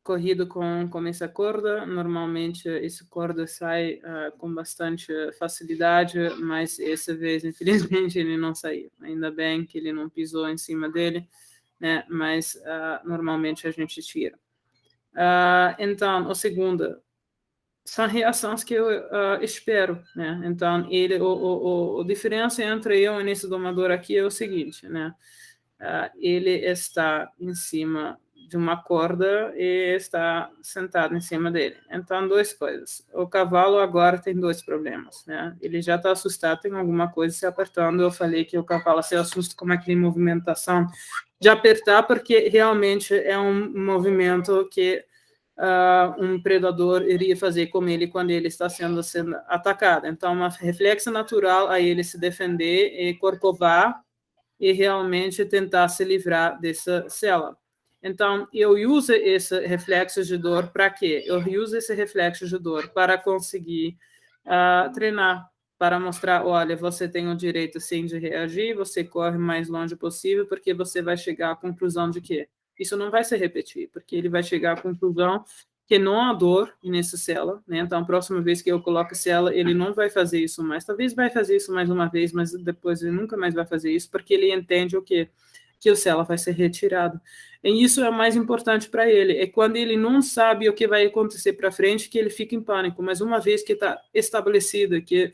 corrido com essa corda. Normalmente, essa corda sai com bastante facilidade, mas essa vez, infelizmente, ele não saiu. Ainda bem que ele não pisou em cima dele, né? Mas normalmente a gente tira. Então, o segundo, são reações que eu espero, né? Então, a diferença entre eu e esse domador aqui é o seguinte, né? Ele está em cima de uma corda e está sentado em cima dele. Então, duas coisas. O cavalo agora tem dois problemas, né? Ele já está assustado, tem alguma coisa se apertando. Eu falei que o cavalo se assusta com aquela movimentação de apertar, porque realmente é um movimento que um predador iria fazer com ele quando ele está sendo atacado. Então, uma reflexo natural a ele se defender e corcovar e realmente tentar se livrar dessa cela. Então, eu uso esse reflexo de dor para quê? Eu uso esse reflexo de dor para conseguir treinar, para mostrar, olha, você tem o direito sim de reagir, você corre o mais longe possível, porque você vai chegar à conclusão de que isso não vai se repetir, porque ele vai chegar à conclusão que não há dor nessa cela, né? Então, a próxima vez que eu coloco cela, ele não vai fazer isso mais. Talvez vai fazer isso mais uma vez, mas depois ele nunca mais vai fazer isso, porque ele entende o quê? Que o cela vai ser retirado. E isso é o mais importante para ele. É quando ele não sabe o que vai acontecer para frente que ele fica em pânico. Mas uma vez que está estabelecido que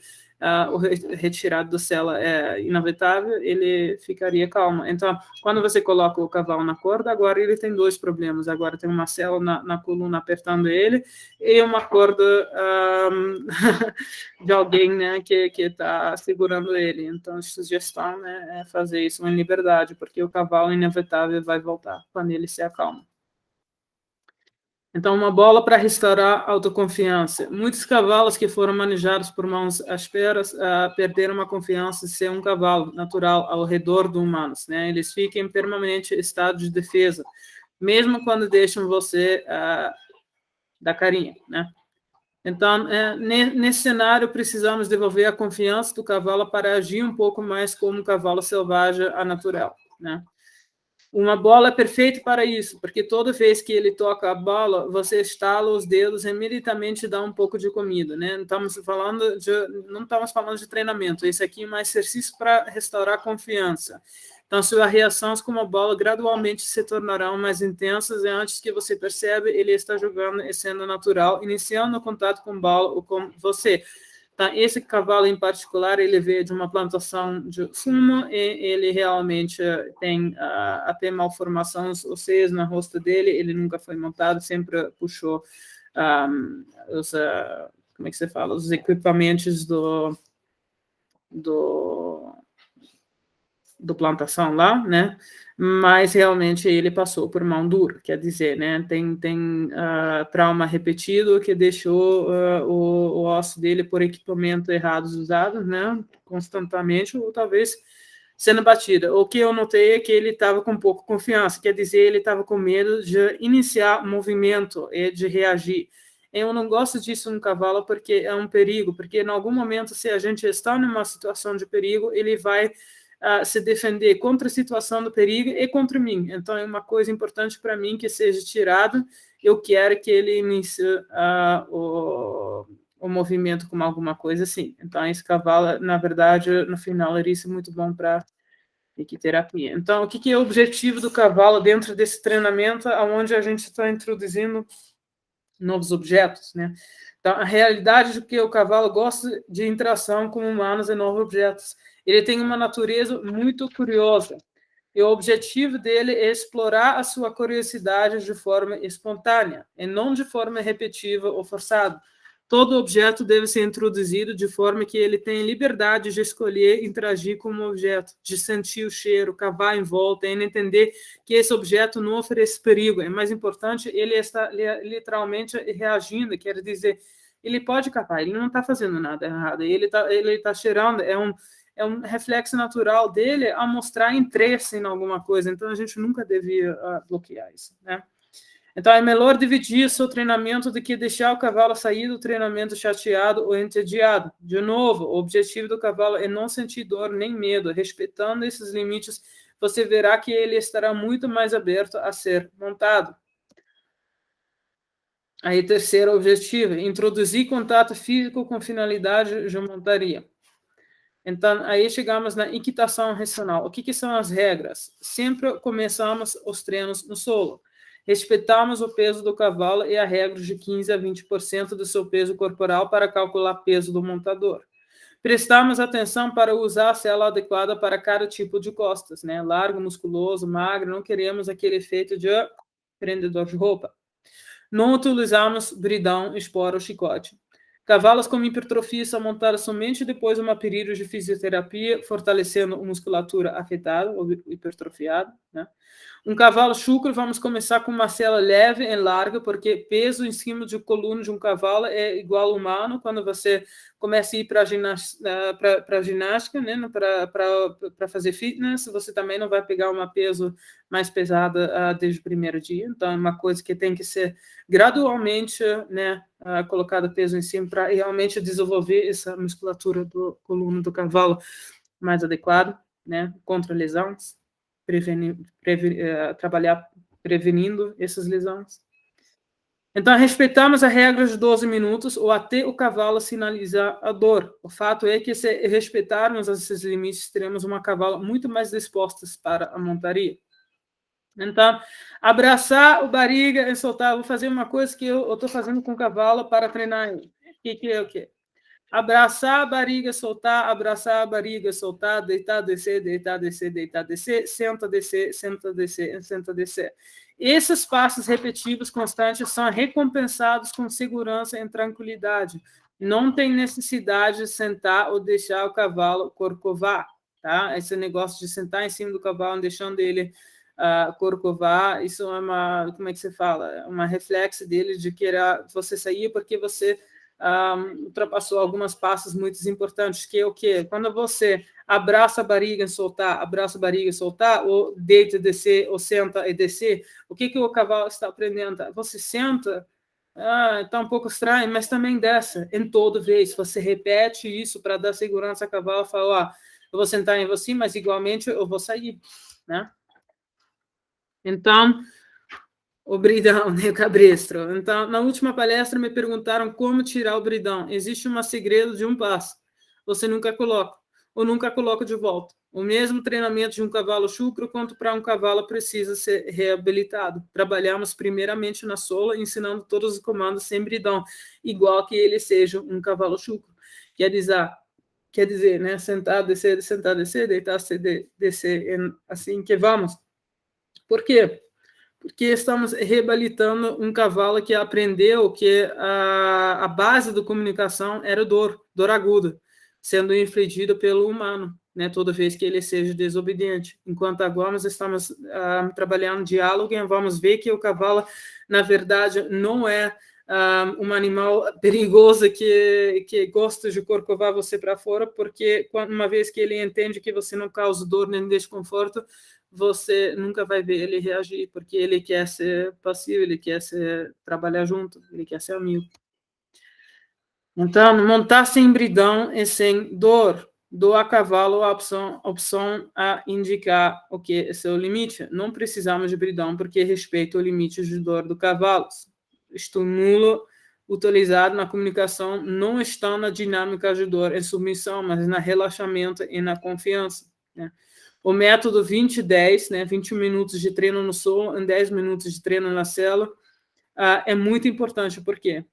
o retirado do cela é inevitável, ele ficaria calmo. Então, quando você coloca o cavalo na corda, agora ele tem dois problemas. Agora tem uma cela na coluna apertando ele e uma corda de alguém, né, que está segurando ele. Então, a sugestão, né, é fazer isso em liberdade, porque o cavalo inevitável vai voltar quando ele se acalma. Então, uma bola para restaurar a autoconfiança. Muitos cavalos que foram manejados por mãos ásperas perderam a confiança de ser um cavalo natural ao redor dos humanos, né? Eles ficam em permanente estado de defesa, mesmo quando deixam você dar carinha, né? Então, nesse cenário, precisamos devolver a confiança do cavalo para agir um pouco mais como um cavalo selvagem a natural, né? Uma bola é perfeita para isso, porque toda vez que ele toca a bola, você estala os dedos e imediatamente dá um pouco de comida, né? Não estamos falando de treinamento, esse aqui é um exercício para restaurar a confiança. Então, suas reações com a bola gradualmente se tornarão mais intensas e antes que você perceba, ele está jogando e sendo natural, iniciando o contato com a bola ou com você. Tá? Esse cavalo em particular, ele veio de uma plantação de fumo e ele realmente tem até malformações osseas na rosto dele, ele nunca foi montado, sempre puxou como é que você fala? Os equipamentos do plantação lá, né? Mas realmente ele passou por mão dura, quer dizer, né? Tem trauma repetido que deixou o osso dele por equipamento errados usados, né? Constantemente, ou talvez sendo batida. O que eu notei é que ele estava com pouca confiança, quer dizer, ele estava com medo de iniciar movimento e de reagir. Eu não gosto disso no cavalo porque é um perigo, porque em algum momento, se a gente está numa situação de perigo, ele vai se defender contra a situação do perigo e contra mim. Então, é uma coisa importante para mim que seja tirado. Eu quero que ele inicie o movimento com alguma coisa assim. Então, esse cavalo, na verdade, no final, era isso muito bom para equiterapia. Então, o que é o objetivo do cavalo dentro desse treinamento, onde a gente está introduzindo novos objetos, né? Então, a realidade é que o cavalo gosta de interação com humanos e novos objetos. Ele tem uma natureza muito curiosa. E o objetivo dele é explorar a sua curiosidade de forma espontânea, e não de forma repetitiva ou forçada. Todo objeto deve ser introduzido de forma que ele tenha liberdade de escolher interagir com o objeto, de sentir o cheiro, cavar em volta, e entender que esse objeto não oferece perigo. É mais importante, ele está literalmente reagindo, quer dizer, ele pode cavar, ele não está fazendo nada errado, ele tá cheirando, é um reflexo natural dele a mostrar interesse em alguma coisa, então a gente nunca devia bloquear isso, né? Então, é melhor dividir seu treinamento do que deixar o cavalo sair do treinamento chateado ou entediado. De novo, o objetivo do cavalo é não sentir dor nem medo. Respeitando esses limites, você verá que ele estará muito mais aberto a ser montado. Aí, terceiro objetivo, introduzir contato físico com finalidade de montaria. Então, aí chegamos na equitação racional. O que são as regras? Sempre começamos os treinos no solo. Respeitamos o peso do cavalo e a regra de 15% a 20% do seu peso corporal para calcular peso do montador. Prestamos atenção para usar a cela adequada para cada tipo de costas, né? Largo, musculoso, magro, não queremos aquele efeito de prendedor de roupa. Não utilizamos bridão, espora ou chicote. Cavalos com hipertrofia são montados somente depois de uma período de fisioterapia, fortalecendo a musculatura afetada ou hipertrofiada, né? Um cavalo chucro, vamos começar com uma cela leve e larga, porque peso em cima de coluna de um cavalo é igual ao humano. Quando você começa a ir para a ginástica, né, para fazer fitness, você também não vai pegar um peso mais pesado desde o primeiro dia. Então, é uma coisa que tem que ser gradualmente, né, colocado peso em cima para realmente desenvolver essa musculatura do coluna do cavalo mais adequado, né, contra lesões. Trabalhar prevenindo essas lesões. Então, respeitamos a regra de 12 minutos ou até o cavalo sinalizar a dor. O fato é que, se respeitarmos esses limites, teremos uma cavalo muito mais disposta para a montaria. Então, abraçar o barriga e soltar. Vou fazer uma coisa que eu estou fazendo com o cavalo para treinar ele. O que é o quê? Abraçar a barriga, soltar, deitar, descer, deitar, descer, senta, descer, senta, descer, senta, descer. Esses passos repetitivos constantes são recompensados com segurança e tranquilidade. Não tem necessidade de sentar ou deixar o cavalo corcovar, tá? Esse negócio de sentar em cima do cavalo, deixando ele Corcová, isso é uma, como é que se fala? Uma reflexo dele de querer você sair porque você ultrapassou algumas passos muito importantes, que é o quê? Quando você abraça a barriga e soltar, ou deita e descer, ou senta e descer, o que o cavalo está aprendendo? Você senta, está um pouco estranho, mas também desce, em toda vez, você repete isso para dar segurança ao cavalo, fala, eu vou sentar em você, mas igualmente eu vou sair, né? Então, o bridão, né, o cabresto. Então, na última palestra me perguntaram como tirar o bridão. Existe um segredo de um passo. Você nunca coloca, ou nunca coloca de volta. O mesmo treinamento de um cavalo chucro quanto para um cavalo precisa ser reabilitado. Trabalhamos primeiramente na sola, ensinando todos os comandos sem bridão, igual que ele seja um cavalo chucro. Quer dizer, né, sentar, descer, deitar, descer, assim que vamos. Por quê? Porque estamos reabilitando um cavalo que aprendeu que a base da comunicação era dor aguda, sendo infligida pelo humano, né, toda vez que ele seja desobediente. Enquanto agora nós estamos trabalhando diálogo e vamos ver que o cavalo, na verdade, não é um animal perigoso que gosta de corcovar você para fora, porque uma vez que ele entende que você não causa dor nem desconforto, você nunca vai ver ele reagir, porque ele quer ser passivo, ele quer trabalhar junto, ele quer ser amigo. Então, montar sem bridão e sem dor. Dou a cavalo a opção a indicar o que é seu limite. Não precisamos de bridão, porque respeita o limite de dor do cavalo. Estímulo utilizado na comunicação não está na dinâmica de dor e submissão, mas na relaxamento e na confiança, né? O método 20-10, né, 20 minutos de treino no solo e 10 minutos de treino na cela, é muito importante. Por quê?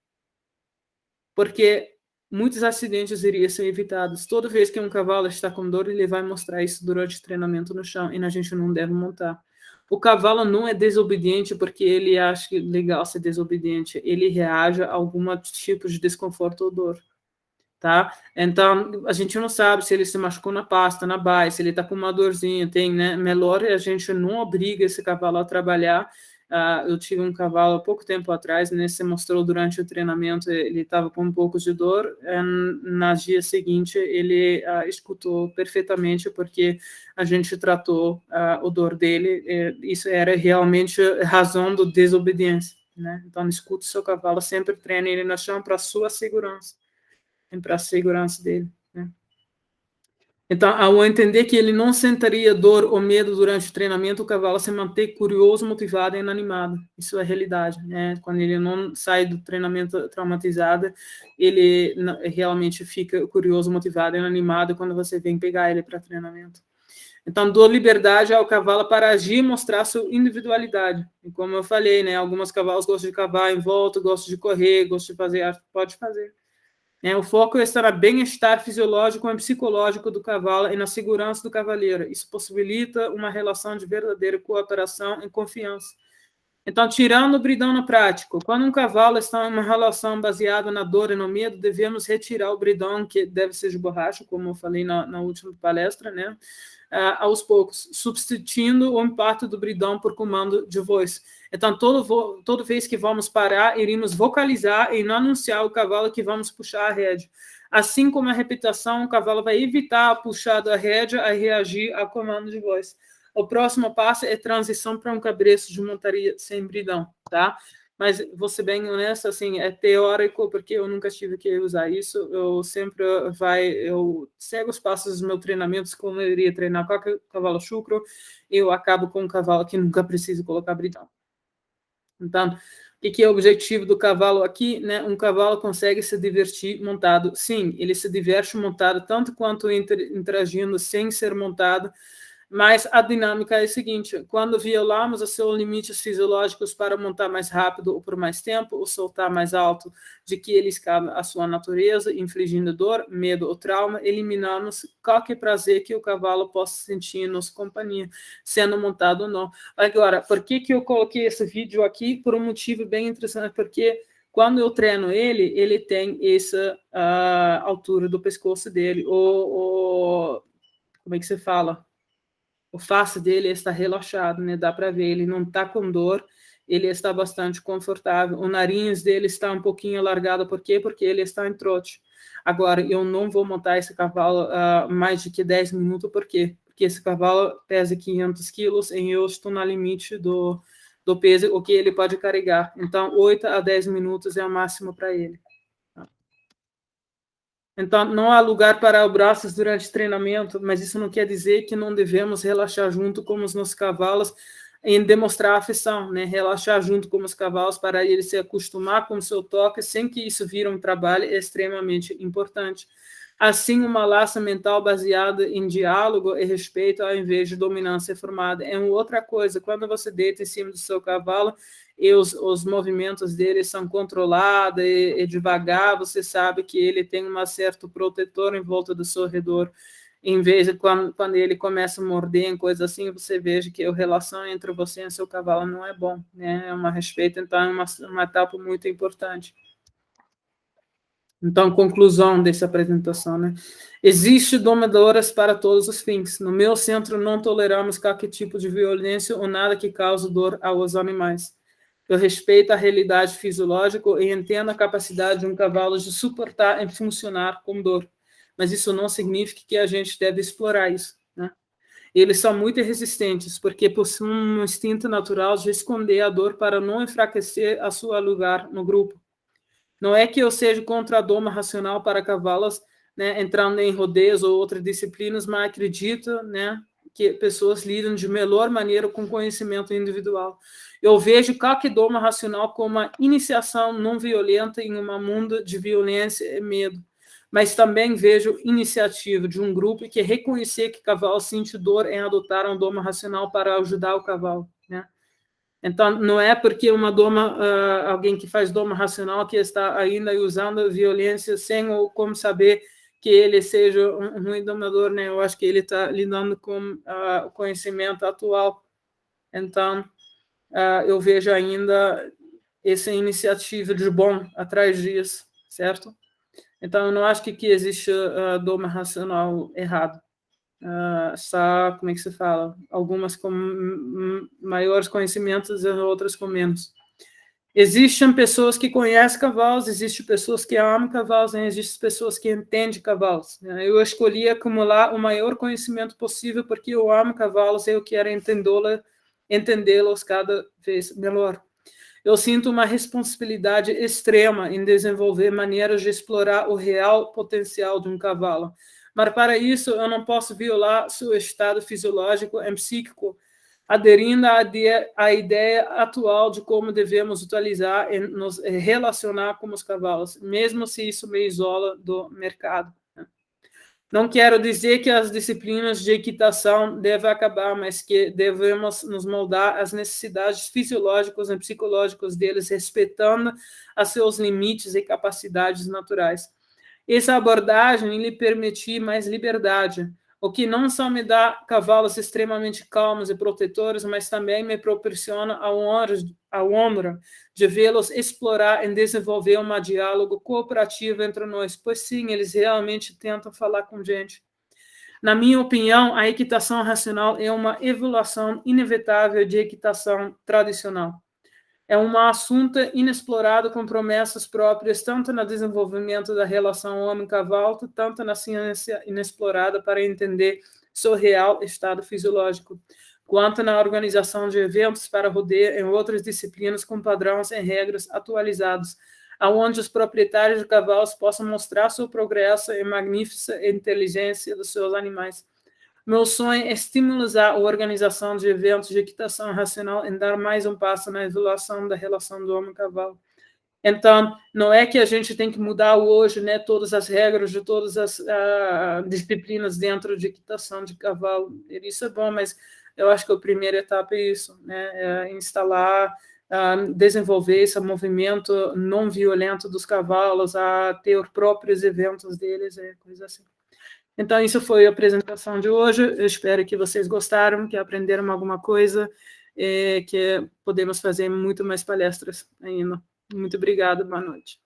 Porque muitos acidentes iriam ser evitados. Toda vez que um cavalo está com dor, ele vai mostrar isso durante o treinamento no chão, e a gente não deve montar. O cavalo não é desobediente porque ele acha legal ser desobediente, ele reage a algum tipo de desconforto ou dor. Tá? Então, a gente não sabe se ele se machucou na pasta, na baia, se ele está com uma dorzinha, tem, né? Melhor a gente não obriga esse cavalo a trabalhar. Eu tive um cavalo há pouco tempo atrás, né? Se mostrou durante o treinamento, ele estava com um pouco de dor. Na dia seguinte, ele escutou perfeitamente, porque a gente tratou o dor dele. Isso era realmente razão da desobediência, né? Então, escute o seu cavalo, sempre treine ele no chão para a sua segurança, para a segurança dele, né? Então, ao entender que ele não sentiria dor ou medo durante o treinamento, o cavalo se mantém curioso, motivado e inanimado. Isso é a realidade, né? Quando ele não sai do treinamento traumatizado, ele realmente fica curioso, motivado e inanimado quando você vem pegar ele para treinamento. Então, dou liberdade ao cavalo para agir e mostrar sua individualidade. E como eu falei, né? Alguns cavalos gostam de cavar em volta, gostam de correr, gostam de fazer, pode fazer. O foco está no bem-estar fisiológico e psicológico do cavalo e na segurança do cavaleiro. Isso possibilita uma relação de verdadeira cooperação e confiança. Então, tirando o bridão na prática, quando um cavalo está em uma relação baseada na dor e no medo, devemos retirar o bridão, que deve ser de borracha, como eu falei na última palestra, né? Aos poucos, substituindo o impacto do bridão por comando de voz. Então, toda vez que vamos parar, iremos vocalizar e não anunciar ao cavalo que vamos puxar a rédea. Assim como a repetição, o cavalo vai evitar a puxada da rédea a reagir ao comando de voz. O próximo passo é transição para um cabresto de montaria sem bridão, tá? Mas vou ser bem honesto, assim, é teórico, porque eu nunca tive que usar isso. Eu sempre eu sigo os passos dos meus treinamentos, como eu iria treinar qualquer cavalo chucro, e eu acabo com um cavalo que nunca precisa colocar bridão. Então, o que é o objetivo do cavalo aqui, né? Um cavalo consegue se divertir montado. Sim, ele se diverte montado tanto quanto interagindo sem ser montado. Mas a dinâmica é a seguinte: quando violamos os seus limites fisiológicos para montar mais rápido ou por mais tempo, ou soltar mais alto de que eles cabem à sua natureza, infligindo dor, medo ou trauma, eliminamos qualquer prazer que o cavalo possa sentir em nossa companhia, sendo montado ou não. Agora, por que eu coloquei esse vídeo aqui? Por um motivo bem interessante, porque quando eu treino ele, ele tem essa altura do pescoço dele, ou como é que se fala? o face dele está relaxado, né? Dá para ver, ele não está com dor, ele está bastante confortável. O nariz dele está um pouquinho alargado, por quê? Porque ele está em trote. Agora, eu não vou montar esse cavalo mais de que 10 minutos, por quê? Porque esse cavalo pesa 500 quilos e eu estou no limite do peso, o que ele pode carregar. Então, 8 a 10 minutos é o máximo para ele. Então, não há lugar para braços durante treinamento, mas isso não quer dizer que não devemos relaxar junto com os nossos cavalos em demonstrar afeição, né? Relaxar junto com os cavalos para eles se acostumar com o seu toque, sem que isso vire um trabalho, é extremamente importante. Assim, uma laça mental baseada em diálogo e respeito, ao invés de dominância formada, é uma outra coisa. Quando você deita em cima do seu cavalo e os movimentos dele são controlados e devagar, você sabe que ele tem um certo protetor em volta do seu redor. Em vez de quando ele começa a morder em coisa assim, você veja que a relação entre você e seu cavalo não é bom, né? É uma respeito, então é uma etapa muito importante. Então, conclusão dessa apresentação, né? Existe domadoras para todos os fins. No meu centro, não toleramos qualquer tipo de violência ou nada que cause dor aos animais. Eu respeito a realidade fisiológica e entendo a capacidade de um cavalo de suportar e funcionar com dor. Mas isso não significa que a gente deve explorar isso, né? Eles são muito resistentes, porque possuem um instinto natural de esconder a dor para não enfraquecer a seu lugar no grupo. Não é que eu seja contra a doma racional para cavalos, né, entrando em rodeios ou outras disciplinas, mas acredito, né, que pessoas lidam de melhor maneira com conhecimento individual. Eu vejo qualquer doma racional como uma iniciação não violenta em um mundo de violência e medo, mas também vejo iniciativa de um grupo que reconhecer que cavalo sente dor em adotar um doma racional para ajudar o cavalo, né? Então, não é porque uma doma, alguém que faz doma racional que está ainda usando violência sem ou como saber que ele seja um ruim domador, né? Eu acho que ele está lidando com o conhecimento atual. Então, eu vejo ainda essa iniciativa de bom atrás disso, certo? Então, eu não acho que existe doma racional errado. Só, como é que se fala? Algumas com maiores conhecimentos e outras com menos. Existem pessoas que conhecem cavalos, existem pessoas que amam cavalos, e existem pessoas que entendem cavalos. Eu escolhi acumular o maior conhecimento possível porque eu amo cavalos e eu quero entendê-los cada vez melhor. Eu sinto uma responsabilidade extrema em desenvolver maneiras de explorar o real potencial de um cavalo. Mas, para isso, eu não posso violar seu estado fisiológico e psíquico, aderindo à ideia atual de como devemos utilizar e nos relacionar com os cavalos, mesmo se isso me isola do mercado. Não quero dizer que as disciplinas de equitação devem acabar, mas que devemos nos moldar às necessidades fisiológicas e psicológicas deles, respeitando a seus limites e capacidades naturais. Essa abordagem lhe permite mais liberdade, o que não só me dá cavalos extremamente calmos e protetores, mas também me proporciona a honra de vê-los explorar e desenvolver um diálogo cooperativo entre nós, pois sim, eles realmente tentam falar com gente. Na minha opinião, a equitação racional é uma evolução inevitável de equitação tradicional. É um assunto inexplorado com promessas próprias, tanto no desenvolvimento da relação homem-cavalo, tanto na ciência inexplorada para entender seu real estado fisiológico, quanto na organização de eventos para rodeio em outras disciplinas com padrões e regras atualizados, aonde os proprietários de cavalos possam mostrar seu progresso e magnífica inteligência dos seus animais. Meu sonho é estimular a organização de eventos de equitação racional e dar mais um passo na evolução da relação do homem-cavalo. Então, não é que a gente tem que mudar hoje, né, todas as regras de todas as disciplinas dentro de equitação de cavalo. Isso é bom, mas eu acho que a primeira etapa é isso, né, é instalar, desenvolver esse movimento não violento dos cavalos, a ter os próprios eventos deles, coisa assim. Então, isso foi a apresentação de hoje. Eu espero que vocês gostaram, que aprenderam alguma coisa, que podemos fazer muito mais palestras ainda. Muito obrigada, boa noite.